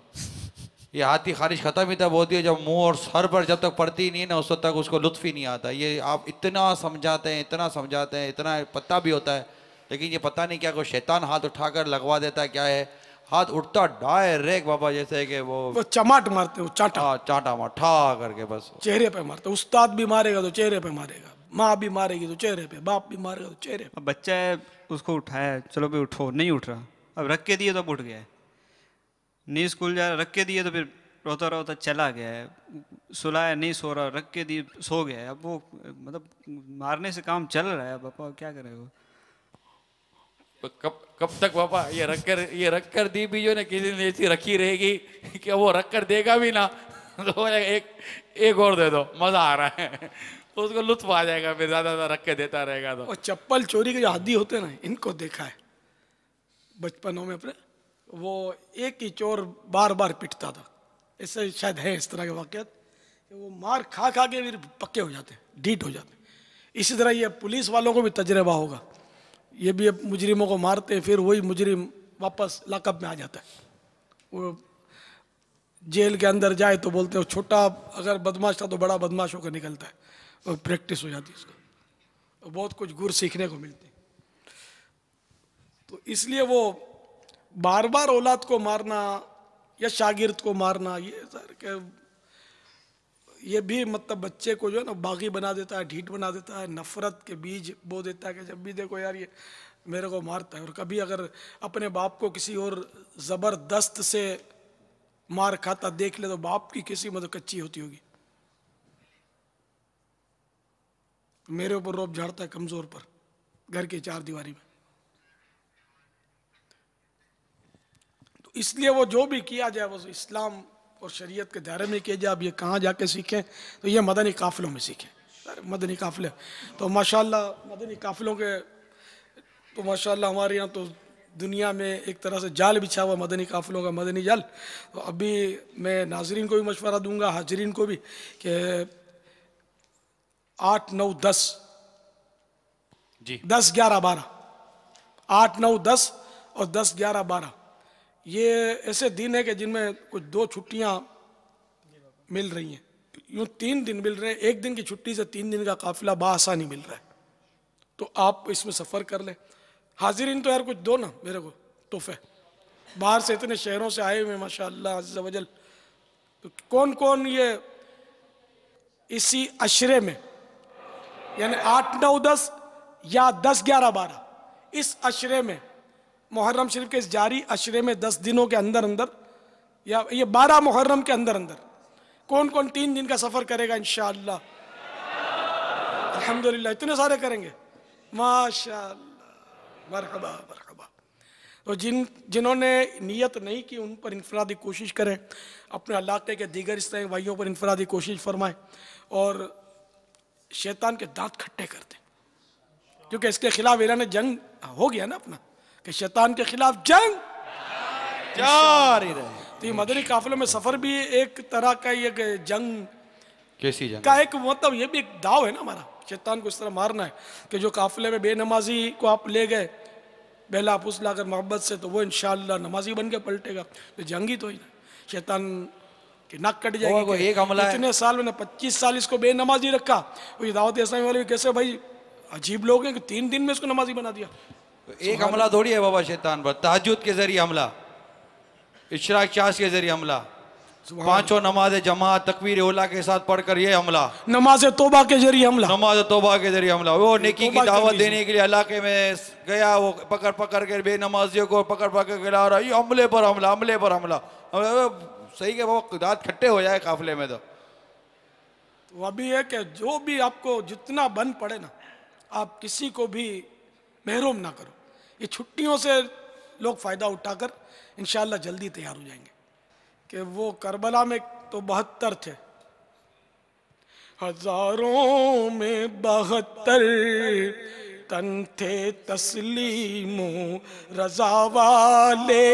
یہ ہاتھی خارش ختم ہی تب ہوتی ہے جب منہ اور سر پر جب تک پڑتی نہیں نا اس وقت تک اس کو لطف ہی نہیں آتا. یہ آپ اتنا سمجھاتے ہیں اتنا پتہ بھی ہوتا ہے، لیکن یہ پتہ نہیں کیا کوئی شیطان ہاتھ اٹھا کر لگوا دیتا ہے. کیا ہے ہاتھ اٹھتا ڈائریکٹ بابا جیسے کہ وہ چماٹ مارتے ہیں، چانٹا مار ٹھا کر کے بس چہرے پہ مارتے. استاد بھی مارے گا تو چہرے پہ مارے گا، ماں بھی مارے گی تو چہرے پہ، باپ بھی مارے گا تو چہرے پہ. بچہ ہے اس کو اٹھایا، چلو بھی اٹھو، نہیں اٹھ رہا، اب رکھ کے دیے تو اب اٹھ گیا ہے، نہیں اسکول جا رہا، رکھ کے دیے تو پھر روتا روتا چلا گیا ہے، سلایا نہیں سو رہا، رکھ کے دیے سو گیا ہے. اب وہ مطلب مارنے سے کام چل رہا ہے، پاپا کیا کرے وہ. کب تک پاپا یہ رکھ کر دی بھی جو نا کسی دن ایسی رکھی رہے گی کہ وہ رکھ کر دے گا بھی نا تو ایک اور دے دو، مزہ آ رہا ہے، اس کو لطف آ جائے گا، پھر زیادہ زیادہ رکھ کے دیتا رہے گا. تو اور چپل چوری کے جو عادی ہوتے ہیں نا، ان کو دیکھا ہے بچپنوں میں اپنے، وہ ایک ہی چور بار بار پٹتا تھا. اس سے شاید ہے اس طرح کے واقعات کہ وہ مار کھا کھا کے پھر پکے ہو جاتے ہیں، ڈھیٹ ہو جاتے ہیں. اسی طرح یہ پولیس والوں کو بھی تجربہ ہوگا، یہ بھی اب مجرموں کو مارتے ہیں، پھر وہی مجرم واپس لاک اپ میں آ جاتا ہے. وہ جیل کے اندر جائے تو بولتے ہیں چھوٹا اگر بدماش تھا تو بڑا بدماش ہو کر نکلتا ہے، اور پریکٹس ہو جاتی ہے اس کو، بہت کچھ گر سیکھنے کو ملتے ہیں. تو اس لیے وہ بار بار اولاد کو مارنا یا شاگرد کو مارنا، یہ بھی مطلب بچے کو جو ہے نا باغی بنا دیتا ہے، ڈھیٹ بنا دیتا ہے، نفرت کے بیج بو دیتا ہے کہ جب بھی دیکھو یار یہ میرے کو مارتا ہے. اور کبھی اگر اپنے باپ کو کسی اور زبردست سے مار کھاتا دیکھ لے تو باپ کی کسی مدد کچی ہوتی ہوگی. میرے اوپر روب جھاڑتا ہے کمزور پر، گھر کی چار دیواری میں. تو اس لیے وہ جو بھی کیا جائے وہ اسلام اور شریعت کے دائرے میں کیا جائے. اب یہ کہاں جا کے سیکھیں تو یہ مدنی قافلوں میں سیکھیں. مدنی قافلے تو ماشاءاللہ مدنی قافلوں کے تو ماشاءاللہ ہمارے یہاں تو دنیا میں ایک طرح سے جال بچھا ہوا مدنی قافلوں کا، مدنی جال. تو ابھی میں ناظرین کو بھی مشورہ دوں گا، حاضرین کو بھی، کہ 8 9 10 جی 10 11 12 8 9 10 اور 10 11 12 یہ ایسے دن ہیں کہ جن میں کچھ 2 چھٹیاں مل رہی ہیں. یوں 3 دن مل رہے ہیں، ایک دن کی چھٹی سے 3 دن کا قافلہ بآسانی مل رہا ہے. تو آپ اس میں سفر کر لیں. حاضرین تو یار کچھ دو نا میرے کو تحفے، باہر سے اتنے شہروں سے آئے ہوئے ماشاءاللہ عز و جل. تو کون کون یہ اسی عشرے میں یعنی 8 9 10 یا 10 11 12 اس عشرے میں، محرم شریف کے اس جاری عشرے میں 10 دنوں کے اندر اندر یا یہ 12 محرم کے اندر اندر کون کون 3 دن کا سفر کرے گا انشاءاللہ؟ الحمدللہ اتنے سارے کریں گے، ماشاءاللہ، مرحبا مرحبا. تو جنہوں نے نیت نہیں کی ان پر انفرادی کوشش کریں، اپنے علاقے کے دیگر اس طرح بھائیوں پر انفرادی کوشش فرمائیں، اور شیطان کے دانت کھٹے کر دیں، کیونکہ اس کے خلاف اعلان جنگ ہو گیا نا اپنا، کہ شیطان کے خلاف جنگ جاری رہے. تو یہ مدنی قافلوں میں سفر بھی ایک طرح کا یہ کہ جنگ کیسی جنگ؟ کا ایک مطلب یہ بھی ایک داؤ ہے نا ہمارا، شیطان کو اس طرح مارنا ہے کہ جو قافلے میں بے نمازی کو آپ لے گئے بہلا پھسلا کر محبت سے، تو وہ انشاءاللہ نمازی بن کے پلٹے گا. تو جنگی تو ہی نا، شیطان کی ناک کٹ جائے گی کہ ایک حملہ ہے. اتنے سال میں نے 25 سال اس کو بے نمازی رکھا. وہ یہ دعوت اسلامی والے بھی کیسے بھائی عجیب لوگ ہیں کہ 3 دن میں اس کو نمازی بنا دیا. ایک حملہ تھوڑی ہے بابا شیطان پر، تہجد کے ذریعے حملہ، اشراق چاش کے ذریعے حملہ، 5 نماز جماعت تکبیر اولا کے ساتھ پڑھ کر یہ حملہ، نماز توبہ کے ذریعے حملہ، نماز توبہ کے ذریعے حملہ. وہ نیکی کی توبہ دعوت کرنی دینے کے لیے علاقے میں گیا، وہ پکڑ پکڑ کے بے نمازیوں کو پکڑ پکڑ کے لا رہا، یہ حملے پر حملہ، حملے پر حملہ. صحیح کہ وہ دانت کھٹے ہو جائے قافلے میں. تو وہ بھی ہے کہ جو بھی آپ کو جتنا بن پڑے نا، آپ کسی کو بھی محروم نہ کرو. یہ چھٹیوں سے لوگ فائدہ اٹھا کر انشاءاللہ جلدی تیار ہو جائیں گے. کہ وہ کربلا میں تو 72 تھے، ہزاروں میں 72 تن تھے تسلیم و رضا والے،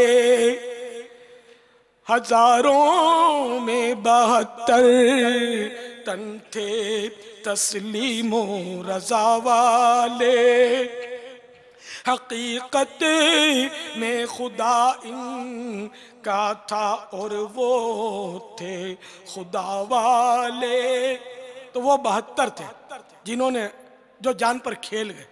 ہزاروں میں 72 تن تھے تسلیم و رضا والے. حقیقت میں خدا ان کا تھا اور وہ تھے خدا والے. تو وہ 72 تھے جنہوں نے جو جان پر کھیل گئے.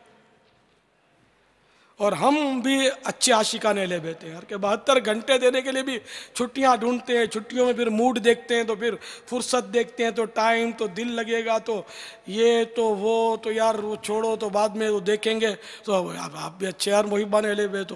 اور ہم بھی اچھے عاشقانے لے بیٹھے ہیں کہ 72 گھنٹے دینے کے لیے بھی چھٹیاں ڈھونڈتے ہیں، چھٹیوں میں پھر موڈ دیکھتے ہیں، تو پھر فرصت دیکھتے ہیں، تو ٹائم تو دل لگے گا، تو یہ تو وہ تو یار وہ چھوڑو، تو بعد میں وہ دیکھیں گے. تو آپ بھی اچھے یار محبان لے بیٹھو،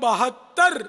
72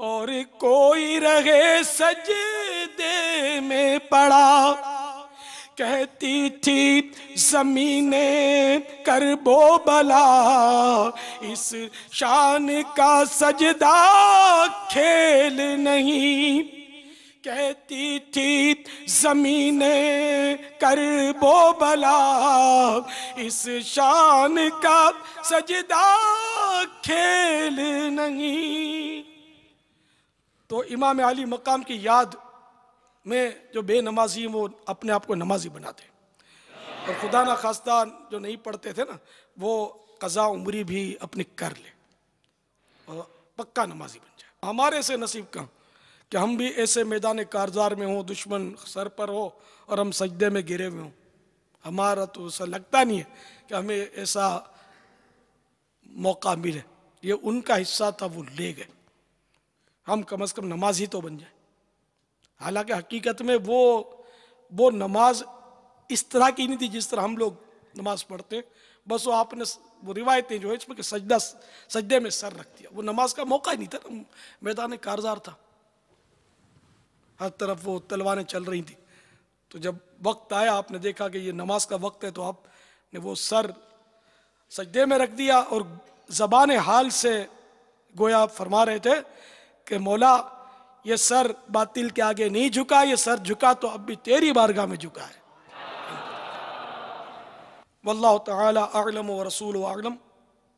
اور کوئی رہے سجدے میں پڑا، کہتی تھی زمینیں کرب و بلا، اس شان کا سجدہ کھیل نہیں، کہتی تھی زمینیں کرب و بلا، اس شان کا سجدہ کھیل نہیں۔ تو امام علی مقام کی یاد میں جو بے نمازی ہیں وہ اپنے آپ کو نمازی بناتے ہیں، اور خدا نہ خواستہ جو نہیں پڑھتے تھے نا وہ قضا عمری بھی اپنی کر لے اور پکا نمازی بن جائے۔ ہمارے سے نصیب کہاں کہ ہم بھی ایسے میدان کارزار میں ہوں، دشمن سر پر ہو اور ہم سجدے میں گرے ہوئے ہوں۔ ہمارا تو ایسا لگتا نہیں ہے کہ ہمیں ایسا موقع ملے، یہ ان کا حصہ تھا، وہ لے گئے، ہم کم از کم نمازی تو بن جائیں۔ حالانکہ حقیقت میں وہ نماز اس طرح کی نہیں تھی جس طرح ہم لوگ نماز پڑھتے ہیں، بس وہ آپ نے وہ روایتیں جو ہے اس میں کہ سجدے میں سر رکھ دیا، وہ نماز کا موقع ہی نہیں تھا، میدان کارزار تھا، ہر طرف وہ تلواریں چل رہی تھیں۔ تو جب وقت آیا آپ نے دیکھا کہ یہ نماز کا وقت ہے تو آپ نے وہ سر سجدے میں رکھ دیا، اور زبان حال سے گویا فرما رہے تھے کہ مولا یہ سر باطل کے آگے نہیں جھکا، یہ سر جھکا تو اب بھی تیری بارگاہ میں جھکا ہے۔ واللہ تعالی اعلم ورسولہ اعلم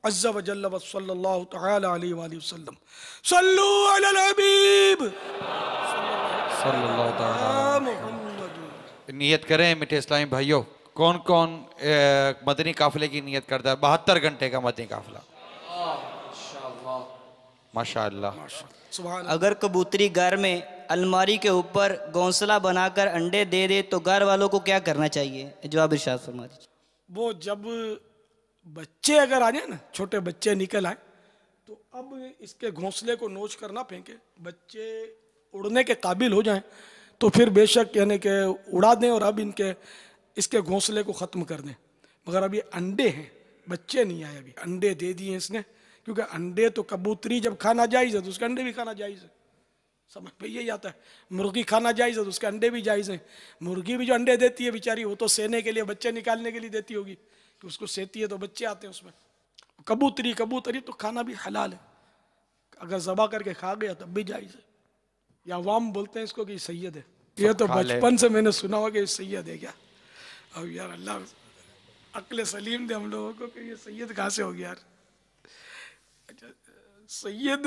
عز و جل و صلی اللہ تعالی علیہ وآلہ وسلم۔ صلو علی الحبیب صلی اللہ تعالیٰ محمد۔ نیت کریں میٹھے اسلامی بھائیوں، کون کون مدنی قافلے کی نیت کرتا ہے؟ 72 گھنٹے کا مدنی قافلہ، ماشاءاللہ۔ سبحان اللہ۔ اگر کبوتری گھر میں الماری کے اوپر گھونسلہ بنا کر انڈے دے دے تو گھر والوں کو کیا کرنا چاہیے؟ جواب ارشاد فرما دیجیے۔ وہ جب بچے اگر آ جائیں نا، چھوٹے بچے نکل آئیں تو اب اس کے گھونسلے کو نوچ کر نہ پھینکے، بچے اڑنے کے قابل ہو جائیں تو پھر بے شک یعنی کہ اڑا دیں اور اب اس کے گھونسلے کو ختم کر دیں۔ مگر اب یہ انڈے ہیں، بچے نہیں آئے، ابھی انڈے دے دیے اس نے، کیونکہ انڈے تو کبوتری جب کھانا جائز ہے تو اس کے انڈے بھی کھانا جائز ہے، سمجھ پہ یہی آتا ہے۔ مرغی کھانا جائز ہے تو اس کے انڈے بھی جائز ہیں۔ مرغی بھی جو انڈے دیتی ہے بیچاری، وہ تو سینے کے لیے، بچے نکالنے کے لیے دیتی ہوگی کہ اس کو سیتی ہے تو بچے آتے ہیں اس میں۔ کبوتری تو کھانا بھی حلال ہے، اگر ذبح کر کے کھا گیا تب بھی جائز ہے، یا عوام بولتے ہیں اس کو کہ یہ سید ہے۔ یہ تو بچپن سے میں نے سنا ہوا کہ یہ سید ہے کیا، اب یار اللہ عقل سلیم دے ہم لوگوں کو کہ یہ سید کہاں سے ہو گیا یار۔ سید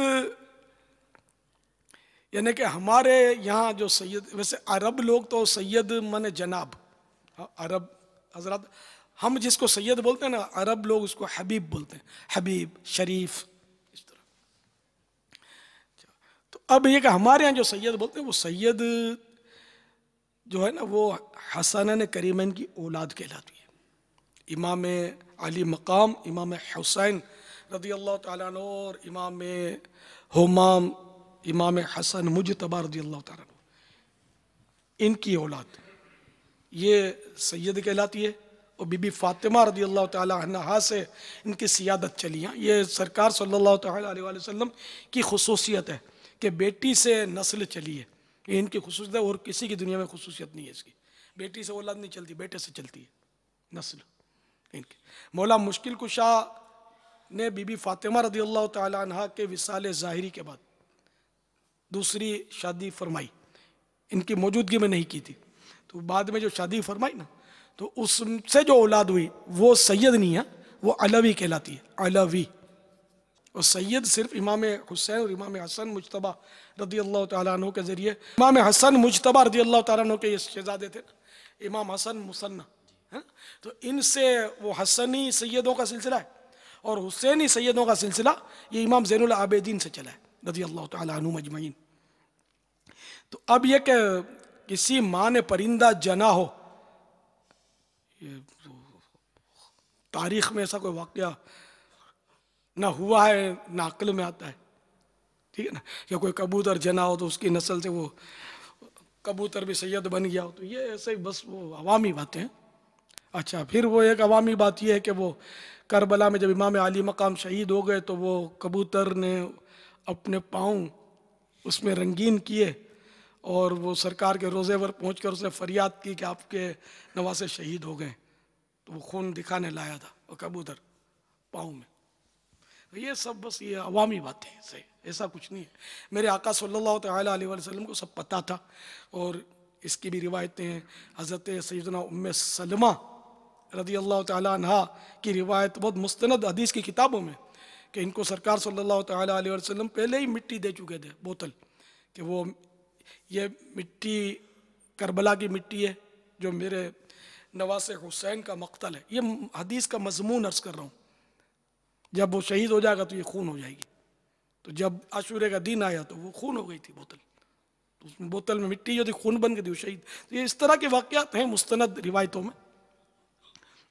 یعنی کہ ہمارے یہاں جو سید، ویسے عرب لوگ تو سید من جناب، عرب حضرات، ہم جس کو سید بولتے ہیں نا، عرب لوگ اس کو حبیب بولتے ہیں، حبیب، شریف، اس طرح۔ تو اب یہ کہ ہمارے یہاں جو سید بولتے ہیں وہ سید جو ہے نا وہ حسنین کریمین کی اولاد کہلاتی ہے۔ امام علی مقام، امام حسین رضی اللہ تعالیٰ عنہ اور امام حمام، امام حسن مجتبی رضی اللہ تعالیٰ عنہ، ان کی اولاد یہ سید کہلاتی ہے۔ اور بی بی فاطمہ رضی اللہ تعالیٰ عنہا سے ان کی سیادت چلی ہیں۔ یہ سرکار صلی اللہ تعالیٰ علیہ وآلہ وسلم کی خصوصیت ہے کہ بیٹی سے نسل چلی ہے، یہ ان کی خصوصیت ہے، اور کسی کی دنیا میں خصوصیت نہیں ہے اس کی۔ بیٹی سے اولاد نہیں چلتی، بیٹے سے چلتی ہے نسل ان کی۔ مولا مشکل کشا نے بی بی فاطمہ رضی اللہ تعالیٰ عنہ کے وصال ظاہری کے بعد دوسری شادی فرمائی، ان کی موجودگی میں نہیں کی تھی، تو بعد میں جو شادی فرمائی نا تو اس سے جو اولاد ہوئی وہ سید نہیں ہے، وہ علوی کہلاتی ہے، علوی۔ اور سید صرف امام حسین اور امام حسن مجتبی رضی اللہ تعالیٰ عنہ کے ذریعے، امام حسن مجتبی رضی اللہ تعالیٰ عنہ کے یہ شہزادے تھے نا، امام حسن مثنی، تو ان سے وہ حسنی سیدوں کا سلسلہ ہے، اور حسینی سیدوں کا سلسلہ یہ امام زین العابدین سے چلا ہے رضی اللہ تعالیٰ عنہ مجمعین۔ تو اب یہ کہ کسی ماں نے پرندہ جنا ہو، تاریخ میں ایسا کوئی واقعہ نہ ہوا ہے نہ عقل میں آتا ہے، ٹھیک ہے نا، یا کوئی کبوتر جنا ہو تو اس کی نسل سے وہ کبوتر بھی سید بن گیا ہو، تو یہ ایسے بس وہ عوامی باتیں ہیں۔ اچھا، پھر وہ ایک عوامی بات یہ ہے کہ وہ کربلا میں جب امام علی مقام شہید ہو گئے تو وہ کبوتر نے اپنے پاؤں اس میں رنگین کیے اور وہ سرکار کے روزے پر پہنچ کر اس نے فریاد کی کہ آپ کے نواسے شہید ہو گئے، تو وہ خون دکھانے لایا تھا وہ کبوتر پاؤں میں. یہ سب بس یہ عوامی باتیں ہیں، ایسا کچھ نہیں ہے. میرے آقا صلی اللہ تعالیٰ علیہ وسلم کو سب پتہ تھا، اور اس کی بھی روایتیں ہیں. حضرت سیدنا ام سلمہ رضی اللہ تعالیٰ عنہ کی روایت بہت مستند حدیث کی کتابوں میں کہ ان کو سرکار صلی اللہ تعالیٰ علیہ وسلم پہلے ہی مٹی دے چکے تھے، بوتل، کہ وہ یہ مٹی کربلا کی مٹی ہے جو میرے نواسے حسین کا مقتل ہے. یہ حدیث کا مضمون عرض کر رہا ہوں. جب وہ شہید ہو جائے گا تو یہ خون ہو جائے گی. تو جب عاشورے کا دن آیا تو وہ خون ہو گئی تھی بوتل، تو اس بوتل میں مٹی جو تھی خون بن گئی تھی، وہ شہید. تو یہ اس طرح کے واقعات ہیں مستند روایتوں میں.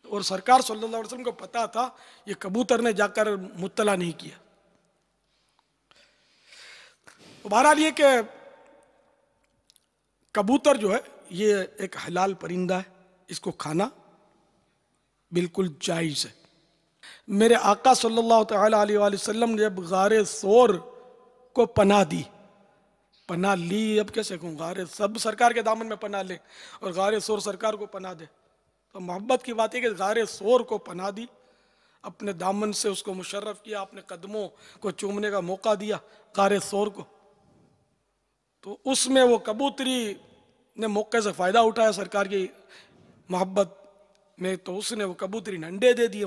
اور سرکار صلی اللہ علیہ وسلم کو پتا تھا، یہ کبوتر نے جا کر مطلع نہیں کیا. بہرحال یہ کہ کبوتر جو ہے یہ ایک حلال پرندہ ہے، اس کو کھانا بالکل جائز ہے. میرے آقا صلی اللہ تعالیٰ علیہ وآلہ وسلم نے جب غار ثور کو پناہ دی، پناہ لی، اب کیسے کہوں، غار سب سرکار کے دامن میں پناہ لے اور غار ثور سرکار کو پناہ دے، تو محبت کی بات ہے کہ غار ثور کو پناہ دی، اپنے دامن سے اس کو مشرف کیا، اپنے قدموں کو چومنے کا موقع دیا غار ثور کو. تو اس میں وہ کبوتری نے موقع سے فائدہ اٹھایا سرکار کی محبت میں، تو اس نے وہ کبوتری نے انڈے دے دیے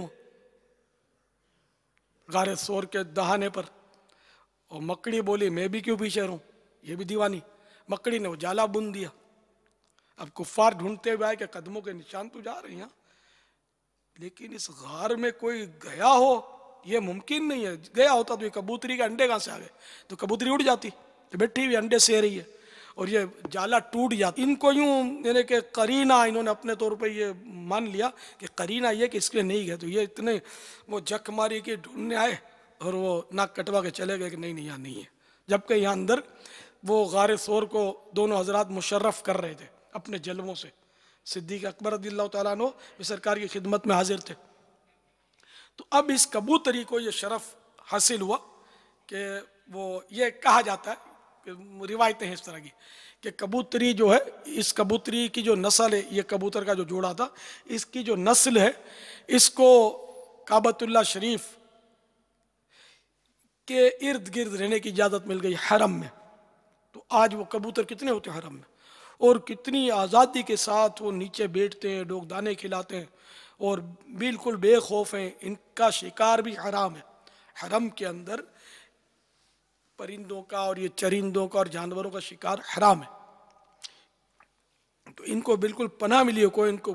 غار ثور کے دہانے پر. اور مکڑی بولی میں بھی کیوں پیچھے رہوں، یہ بھی دیوانی. مکڑی نے وہ جالا بن دیا. اب کفار ڈھونڈتے ہوئے آئے کہ قدموں کے نشان تو جا رہے ہیں، لیکن اس غار میں کوئی گیا ہو یہ ممکن نہیں ہے. گیا ہوتا تو یہ کبوتری کے انڈے کہاں سے آ گئے؟ تو کبوتری اڑ جاتی، بیٹھی ہوئی انڈے سے رہی ہے اور یہ جالا ٹوٹ جاتا. ان کو یوں یعنی کہ قرینہ، انہوں نے اپنے طور پہ یہ مان لیا کہ قرینہ یہ کہ اس کے نہیں گئے، تو یہ اتنے وہ جک ماری کے ڈھونڈنے آئے اور وہ ناک کٹوا کے چلے گئے کہ نہیں نہیں یہاں نہیں ہے. جبکہ یہاں اندر وہ غار ثور کو دونوں حضرات مشرف کر رہے تھے اپنے جلووں سے. صدیق اکبر رضی اللہ تعالیٰ عنہ بھی سرکار کی خدمت میں حاضر تھے. تو اب اس کبوتری کو یہ شرف حاصل ہوا کہ وہ یہ کہا جاتا ہے کہ روایتیں ہیں اس طرح کی کہ کبوتری جو ہے، اس کبوتری کی جو نسل ہے، یہ کبوتر کا جو جوڑا تھا، اس کی جو نسل ہے، اس کو کعبۃ اللہ شریف کے ارد گرد رہنے کی اجازت مل گئی حرم میں. تو آج وہ کبوتر کتنے ہوتے ہیں حرم میں، اور کتنی آزادی کے ساتھ وہ نیچے بیٹھتے ہیں، ڈوگ دانے کھلاتے ہیں اور بالکل بے خوف ہیں. ان کا شکار بھی حرام ہے. حرم کے اندر پرندوں کا اور یہ چرندوں کا اور جانوروں کا شکار حرام ہے. تو ان کو بالکل پناہ ملی ہے، کوئی ان کو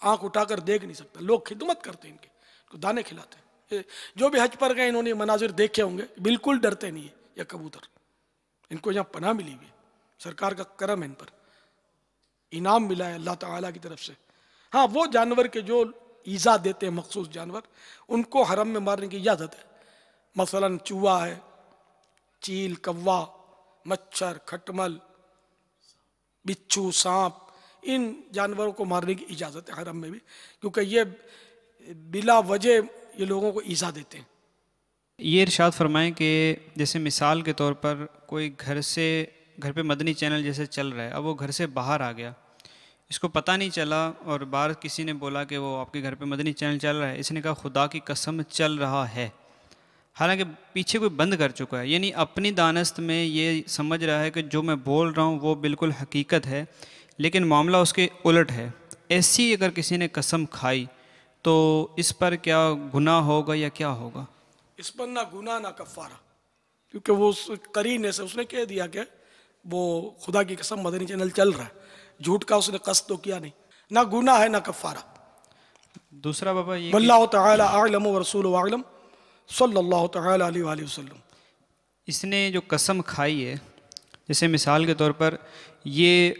آنکھ اٹھا کر دیکھ نہیں سکتا. لوگ خدمت کرتے ہیں ان کو دانے کھلاتے ہیں. جو بھی حج پر گئے انہوں نے مناظر دیکھے ہوں گے، بالکل ڈرتے نہیں ہے یہ کبوتر. ان کو یہاں پناہ ملی ہوئی ہے، سرکار کا کرم ہے، ان پر انعام ملا ہے اللہ تعالیٰ کی طرف سے. ہاں وہ جانور کے جو ایذا دیتے ہیں، مخصوص جانور، ان کو حرم میں مارنے کی اجازت ہے. مثلا چوہا ہے، چیل، کوا، مچھر، کھٹمل، بچھو، سانپ، ان جانوروں کو مارنے کی اجازت ہے حرم میں بھی، کیونکہ یہ بلا وجہ یہ لوگوں کو ایذا دیتے ہیں. یہ ارشاد فرمائیں کہ جیسے مثال کے طور پر کوئی گھر پہ مدنی چینل جیسے چل رہا ہے، اب وہ گھر سے باہر آ گیا، اس کو پتہ نہیں چلا، اور باہر کسی نے بولا کہ وہ آپ کے گھر پہ مدنی چینل چل رہا ہے، اس نے کہا خدا کی قسم چل رہا ہے، حالانکہ پیچھے کوئی بند کر چکا ہے. یعنی اپنی دانست میں یہ سمجھ رہا ہے کہ جو میں بول رہا ہوں وہ بالکل حقیقت ہے، لیکن معاملہ اس کے الٹ ہے. ایسی اگر کسی نے قسم کھائی تو اس پر کیا گناہ ہوگا یا کیا ہوگا؟ اس پر نہ گناہ نہ کفارہ، کیونکہ وہ اس قرینے سے اس نے کہہ دیا کہ وہ خدا کی قسم مدنی چینل چل رہا ہے، جھوٹ کا اس نے قصد تو کیا نہیں. نہ گناہ ہے نہ کفارہ. دوسرا بابا یہ واللہ تعالی اعلم ورسولہ اعلم صلی اللہ تعالی علیہ وآلہ وسلم. اس نے جو قسم کھائی ہے، جیسے مثال کے طور پر یہ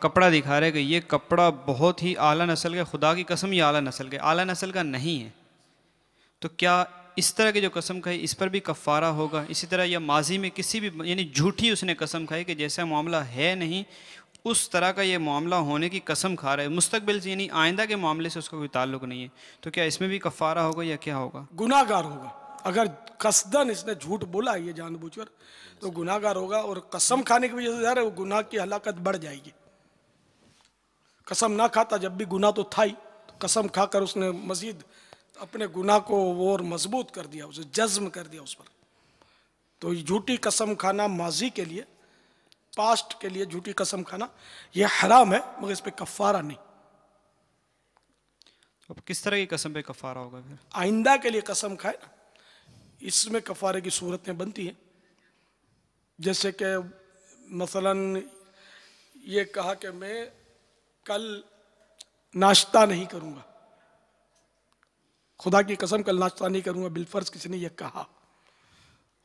کپڑا دکھا رہا ہے کہ یہ کپڑا بہت ہی اعلیٰ نسل کا، خدا کی قسم یہ اعلیٰ نسل کا، اعلیٰ نسل کا نہیں ہے، تو کیا اس طرح کی جو قسم کھائی اس پر بھی کفارہ ہوگا؟ اسی طرح یا ماضی میں کسی بھی یعنی جھوٹی اس نے قسم کھائی کہ جیسا معاملہ ہے نہیں اس طرح کا یہ معاملہ ہونے کی قسم کھا رہا ہے، مستقبل سے یعنی آئندہ کے معاملے سے اس کا کوئی تعلق نہیں ہے، تو کیا اس میں بھی کفارہ ہوگا یا کیا ہوگا؟ گناہ گار ہوگا. اگر قصدن اس نے جھوٹ بولا یہ جان بوجھ کر تو گناہ گار ہوگا، اور قسم کھانے کی وجہ سے ظاہر ہے وہ گناہ کی ہلاکت بڑھ جائے گی۔ قسم نہ کھاتا جب بھی گناہ تو تھا ہی، قسم کھا کر اس نے مزید اپنے گناہ کو اور مضبوط کر دیا، اسے جزم کر دیا اس پر۔ تو یہ جھوٹی قسم کھانا ماضی کے لیے، پاسٹ کے لیے جھوٹی قسم کھانا یہ حرام ہے، مگر اس پہ کفارہ نہیں۔ اب کس طرح کی قسم پہ کفارہ ہوگا پھر؟ آئندہ کے لیے قسم کھائے نا، اس میں کفارے کی صورتیں بنتی ہیں۔ جیسے کہ مثلا یہ کہا کہ میں کل ناشتہ نہیں کروں گا، خدا کی قسم کل ناشتہ نہیں کروں گا، بالفرض کسی نے یہ کہا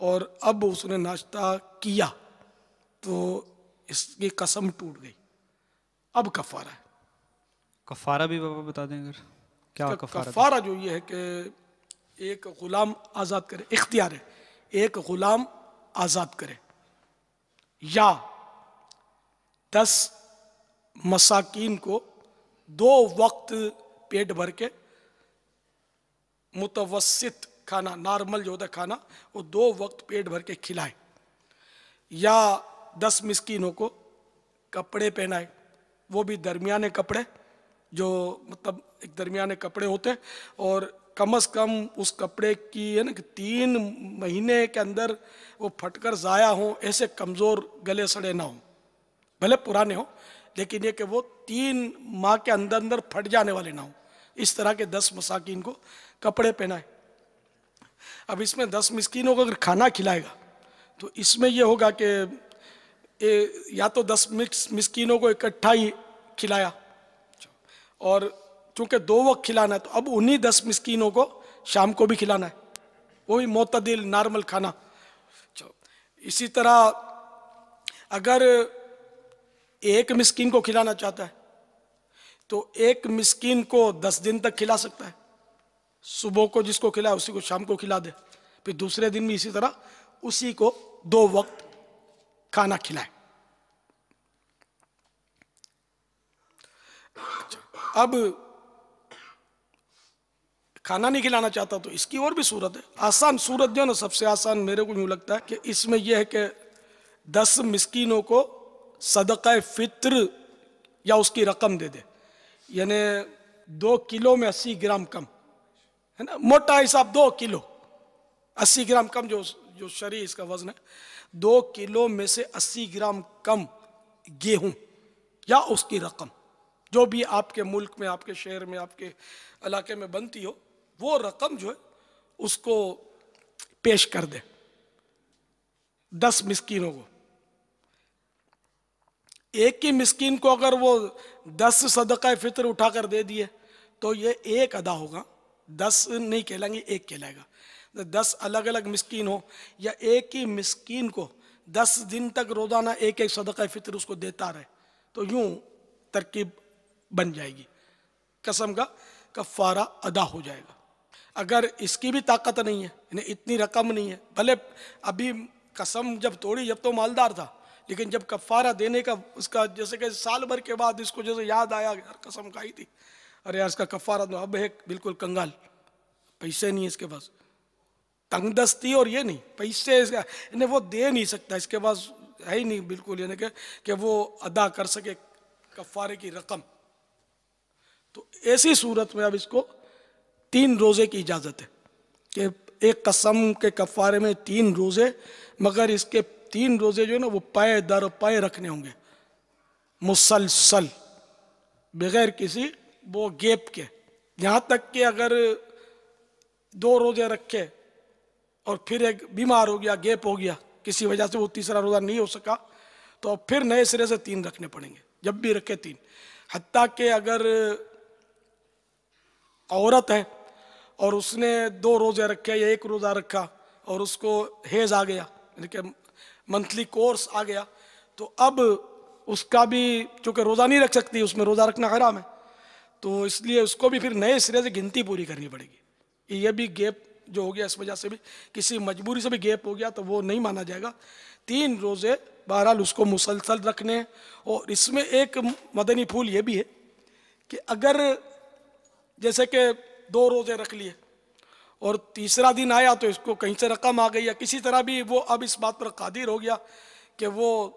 اور اب اس نے ناشتہ کیا تو اس کی قسم ٹوٹ گئی، اب کفارہ ہے۔ کفارہ بھی بابا بتا دیں اگر کیا کفارہ؟ کفارہ جو یہ ہے کہ ایک غلام آزاد کرے، اختیار ہے، ایک غلام آزاد کرے، یا 10 مساکین کو 2 وقت پیٹ بھر کے متوسط کھانا، نارمل جو ہوتا ہے کھانا، وہ 2 وقت پیٹ بھر کے کھلائے، یا 10 مسکینوں کو کپڑے پہنائے، وہ بھی درمیانے کپڑے، جو مطلب ایک درمیانے کپڑے ہوتے ہیں، اور کم از کم اس کپڑے کی ہے نا کہ 3 مہینے کے اندر وہ پھٹ کر ضائع ہوں، ایسے کمزور گلے سڑے نہ ہوں، بھلے پرانے ہوں لیکن یہ کہ وہ 3 ماہ کے اندر اندر پھٹ جانے والے نہ ہوں، اس طرح کے 10 مساکین کو کپڑے پہنائے۔ اب اس میں 10 مسکینوں کو اگر کھانا کھلائے گا تو اس میں یہ ہوگا کہ یا تو 10 مسکینوں کو اکٹھا ہی کھلایا، اور چونکہ 2 وقت کھلانا ہے تو اب انہی 10 مسکینوں کو شام کو بھی کھلانا ہے، وہی معتدل نارمل کھانا۔ اسی طرح اگر ایک مسکین کو کھلانا چاہتا ہے تو ایک مسکین کو 10 دن تک کھلا سکتا ہے، صبح کو جس کو کھلائے اسی کو شام کو کھلا دے، پھر دوسرے دن بھی اسی طرح اسی کو 2 وقت کھانا کھلائے۔ اب کھانا نہیں کھلانا چاہتا تو اس کی اور بھی صورت ہے، آسان صورت جو ہے نا، سب سے آسان میرے کو یوں لگتا ہے کہ اس میں یہ ہے کہ 10 مسکینوں کو صدقہ فطر یا اس کی رقم دے دے، یعنی 2 کلو میں 80 گرام کم ہے نا، موٹا حساب 2 کلو 80 گرام کم جو شرعی اس کا وزن ہے، 2 کلو میں سے 80 گرام کم گیہوں یا اس کی رقم، جو بھی آپ کے ملک میں، آپ کے شہر میں، آپ کے علاقے میں بنتی ہو، وہ رقم جو ہے اس کو پیش کر دے 10 مسکینوں کو۔ ایک ہی مسکین کو اگر وہ 10 صدقہ فطر اٹھا کر دے دیے تو یہ 1 ادا ہوگا، 10 نہیں کہلائیں گے، 1 کہلائے گا۔ 10 الگ الگ مسکین ہو یا ایک ہی مسکین کو 10 دن تک روزانہ 1 صدقہ فطر اس کو دیتا رہے تو یوں ترکیب بن جائے گی، قسم کا کفارہ ادا ہو جائے گا۔ اگر اس کی بھی طاقت نہیں ہے، یعنی اتنی رقم نہیں ہے، بھلے ابھی قسم جب توڑی جب تو مالدار تھا، لیکن جب کفارہ دینے کا اس کا جیسے کہ سال بھر کے بعد اس کو جیسے یاد آیا یار قسم کھائی تھی، ارے یار اس کا کفارہ دو، اب ہے بالکل کنگال، پیسے نہیں اس کے پاس، تنگ دستی اور یہ نہیں، پیسے اس کا یعنی وہ دے نہیں سکتا، اس کے پاس ہے ہی نہیں بالکل، یعنی کہ وہ ادا کر سکے کفارے کی رقم، تو ایسی صورت میں اب اس کو 3 روزے کی اجازت ہے کہ ایک قسم کے کفارے میں 3 روزے، مگر اس کے 3 روزے جو ہے نا وہ پائے در پائے رکھنے ہوں گے، مسلسل، بغیر کسی وہ گیپ کے، یہاں تک کہ اگر 2 روزے رکھے اور پھر ایک بیمار ہو گیا، گیپ ہو گیا، کسی وجہ سے وہ تیسرا روزہ نہیں ہو سکا تو پھر نئے سرے سے 3 رکھنے پڑیں گے، جب بھی رکھے 3۔ حتیٰ کہ اگر عورت ہے اور اس نے 2 روزے رکھے یا 1 روزہ رکھا اور اس کو حیض آ گیا، یعنی کہ منتھلی کورس آ گیا، تو اب اس کا بھی چونکہ روزہ نہیں رکھ سکتی، اس میں روزہ رکھنا حرام ہے، تو اس لیے اس کو بھی پھر نئے سرے سے گنتی پوری کرنی پڑے گی۔ یہ بھی گیپ جو ہو گیا اس وجہ سے بھی، کسی مجبوری سے بھی گیپ ہو گیا تو وہ نہیں مانا جائے گا۔ 3 روزے بہرحال اس کو مسلسل رکھنے، اور اس میں ایک مدنی پھول یہ بھی ہے کہ اگر جیسے کہ 2 روزے رکھ لیے اور تیسرا دن آیا تو اس کو کہیں سے رقم آ گئی یا کسی طرح بھی وہ اب اس بات پر قادر ہو گیا کہ وہ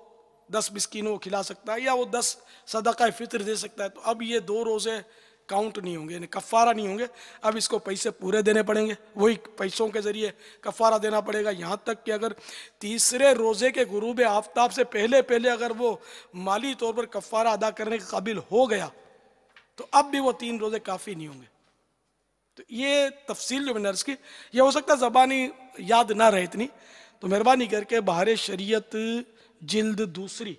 10 مسکینوں کو کھلا سکتا ہے یا وہ 10 صدقہ فطر دے سکتا ہے، تو اب یہ 2 روزے کاؤنٹ نہیں ہوں گے، یعنی کفارہ نہیں ہوں گے، اب اس کو پیسے پورے دینے پڑیں گے، وہی پیسوں کے ذریعے کفارہ دینا پڑے گا. یہاں تک کہ اگر تیسرے روزے کے غروب آفتاب سے پہلے اگر وہ مالی طور پر کفارہ ادا کرنے کے قابل ہو گیا تو اب بھی وہ 3 روزے کافی نہیں ہوں گے. تو یہ تفصیل جو میں نے عرض کی، یہ ہو سکتا ہے زبانی یاد نہ رہے اتنی، تو مہربانی کر کے بہار شریعت جلد 2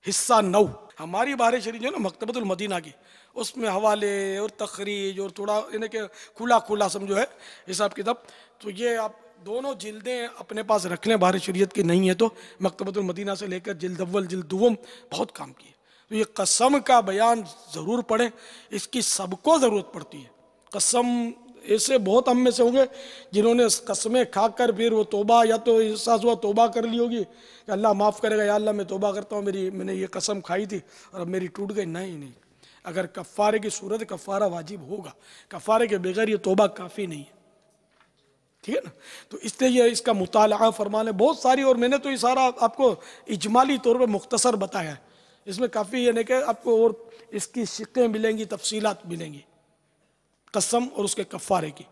حصہ 9 ہماری بہار شریعت جو ہے نا مکتبۃ المدینہ کی، اس میں حوالے اور تخریج اور تھوڑا یعنی کہ کھلا سمجھو ہے حساب کتاب. تو یہ آپ دونوں جلدیں اپنے پاس رکھ لیں، بہار شریعت کی نہیں ہے تو مکتبۃ المدینہ سے لے کر جلد اول جلد دوم بہت کام کی ہے. تو یہ قسم کا بیان ضرور پڑھیں، اس کی سب کو ضرورت پڑتی ہے. قسم ایسے بہت ہم میں سے ہوں گے جنہوں نے قسمیں کھا کر پھر وہ توبہ یا تو احساس ہوا توبہ کر لی ہوگی کہ اللہ معاف کرے گا، یا اللہ میں توبہ کرتا ہوں، میں نے یہ قسم کھائی تھی اور اب میری ٹوٹ گئی. نہیں، اگر کفارے کی صورت کفارہ واجب ہوگا، کفارے کے بغیر یہ توبہ کافی نہیں ہے. ٹھیک ہے نا؟ تو اس لیے یہ اس کا مطالعہ فرما لیں. بہت ساری، اور میں نے تو یہ سارا آپ کو اجمالی طور پہ مختصر بتایا ہے، اس میں کافی یعنی کہ آپ کو اور اس کی شقیں ملیں گی، تفصیلات ملیں گی قسم اور اس کے کفارے کی.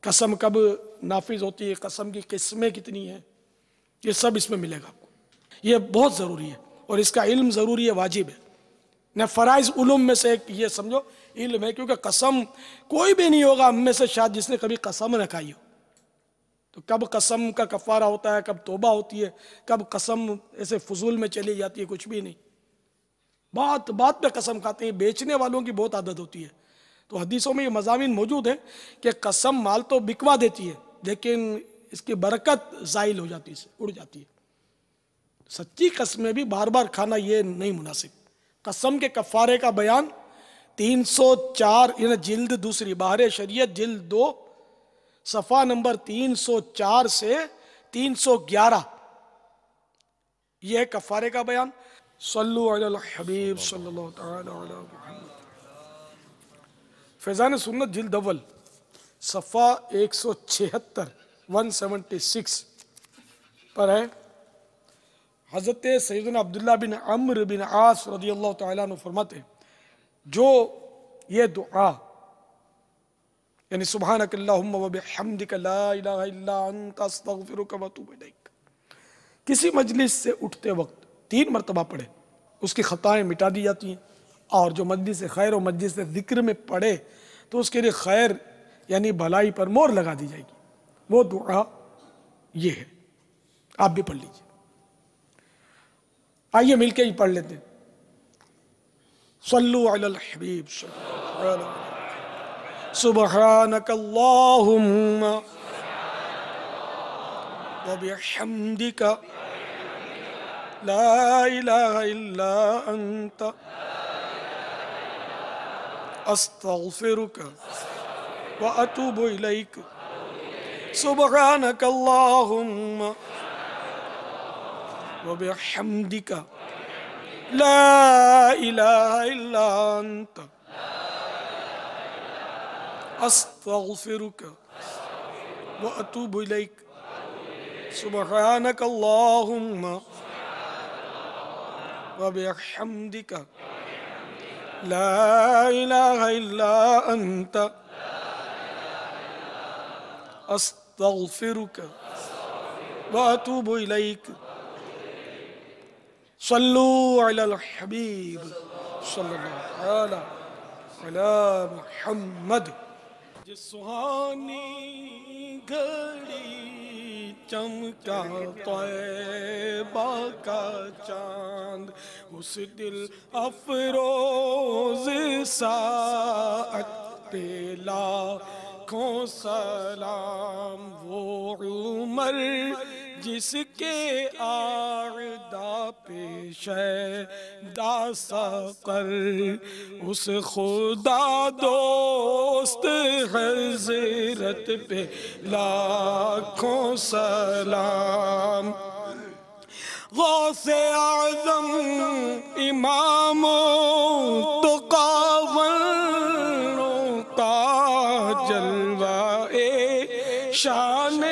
قسم کب نافذ ہوتی ہے، قسم کی قسمیں کتنی ہیں، یہ سب اس میں ملے گا آپ کو. یہ بہت ضروری ہے اور اس کا علم ضروری ہے، واجب ہے. نہ فرائض علوم میں سے ایک یہ سمجھو علم ہے، کیونکہ قسم کوئی بھی نہیں ہوگا ہم میں سے شاید جس نے کبھی قسم نہ کھائی ہو. تو کب قسم کا کفارہ ہوتا ہے، کب توبہ ہوتی ہے، کب قسم ایسے فضول میں چلی جاتی ہے، کچھ بھی نہیں. بات پہ قسم کھاتے ہیں، بیچنے والوں کی بہت عادت ہوتی ہے. تو حدیثوں میں یہ مضامین موجود ہیں کہ قسم مال تو بکوا دیتی ہے لیکن اس کی برکت زائل ہو جاتی ہے، اڑ جاتی ہے. سچی قسمیں بھی بار بار کھانا یہ نہیں مناسب. قسم کے کفارے کا بیان 304 یعنی جلد 2 بہار شریعت جلد 2 صفحہ نمبر 304 سے 311 یہ ہے کفارے کا بیان. صلو علی الحبیب صلی اللہ تعالی علی محمد. فیضان سنت جلد اول صفحہ 176 176 پر ہے. حضرت سیدنا عبداللہ بن عمرو بن عاص رضی اللہ تعالیٰ عنہ فرماتے ہیں جو یہ دعا یعنی سبحانک اللہم و بحمدک لا الہ الا انت استغفرک و اتوب الیک کسی مجلس سے اٹھتے وقت 3 مرتبہ پڑھے، اس کی خطائیں مٹا دی جاتی ہیں. اور جو مجلس خیر و مجلس ذکر میں پڑھے تو اس کے لیے خیر یعنی بھلائی پر مہر لگا دی جائے گی. وہ دعا یہ ہے، آپ بھی پڑھ لیجئے. آئیے مل کے ہی پڑھ لیتے ہیں. صلو علی الحبیب سبحانک اللہم و بحمدک لا الہ الا انت استغفرک و اتوب الیک. سبحانک اللہم و بحمدک لا الہ الا انت استغفرک و اتوب الیک. سبحانک اللہم و بحمدک لا الہ الا انت استغفرک و اتوب الیک. صلو علی الحبیب صلی اللہ علیہ علی محمد. جس سہانی گھڑی چمکا طیبہ کا چاند اس دل افروز ساعت پہ لاکھوں سلام. وہ عمر جس کے آردہ پیش ہے دا سقر اس خدا دوست حضرت پہ لاکھوں سلام. غوث اعظم امام و تقاون و تاج شان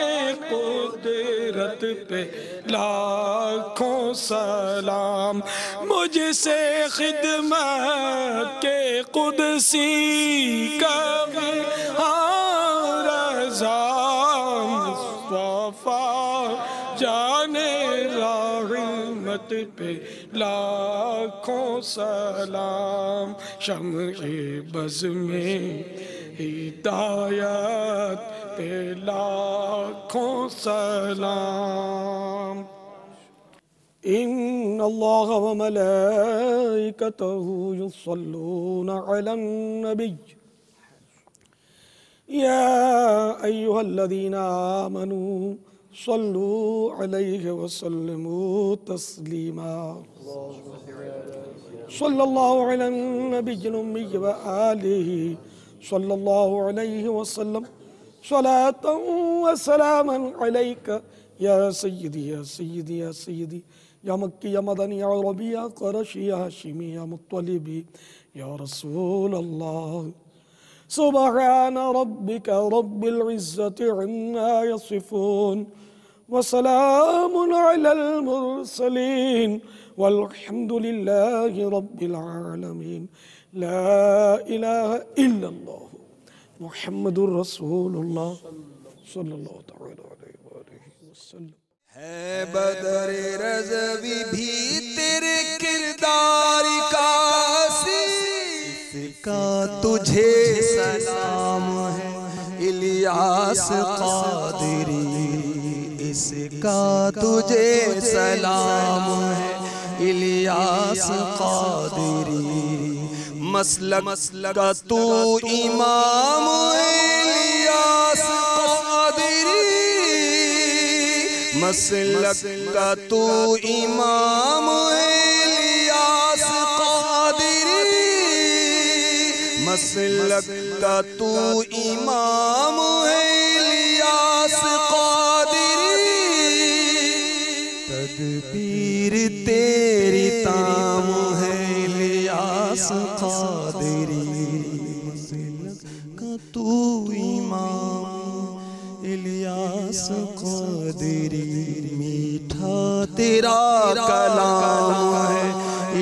قدرت پہ لاکھوں سلام، مجھ سے خدمت کے قدسی کا رضا مصطفیٰ جان رحمت پہ لاکھوں سلام، شمع بز میں ہدایت پہ لاکھوں سلام۔ ان اللہ وملائکتہ یصلون علی النبی یا ایہا الذین آمنوا صلوا علیہ وسلموا تسلیما۔ صلی اللہ علی النبی الامی وآلہ صلی اللہ علیہ وسلم صلاة و سلاما علیک یا سیدی یا سیدی یا سیدی یا مکی یا مدنی یا عربی یا قرشی یا ہاشمی یا مطلبی یا رسول اللہ۔ سبحان ربک رب العزت عما یصفون وسلام علی المرسلین والحمد للہ رب العالمین۔ لا الہ الا اللہ محمد الرسول اللہ صلی اللہ تعالی علیہ وآلہ وسلم۔ ہے بدر رضوی بھی تیرے کردار کا اس کا تجھے سلام ہے الیاس قادری، اس کا تجھے سلام ہے الیاس قادری، مسلک کا تو امام الیاس قادری، مسلک کا تو امام الیاس قادری، مسلک کا تو امام الیاس قادری، تدبیر تیری تام ہے الیاس قادری، مسلک کا تو امام الیاس قادری، میٹھا تیرا کلام ہے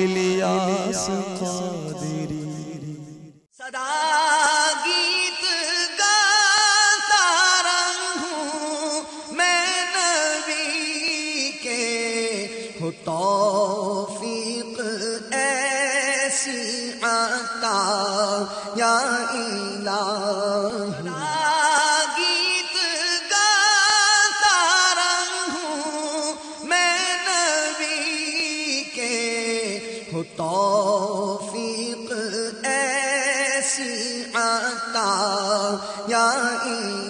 الیاس قادری۔ صدا گیت گاتا رہوں میں نبی کے، ہو توفیق ایسی عطا یا الہی، گیت گاتا رہوں میں نبی کے، ہو توفیق ایسی عطا یا الہی۔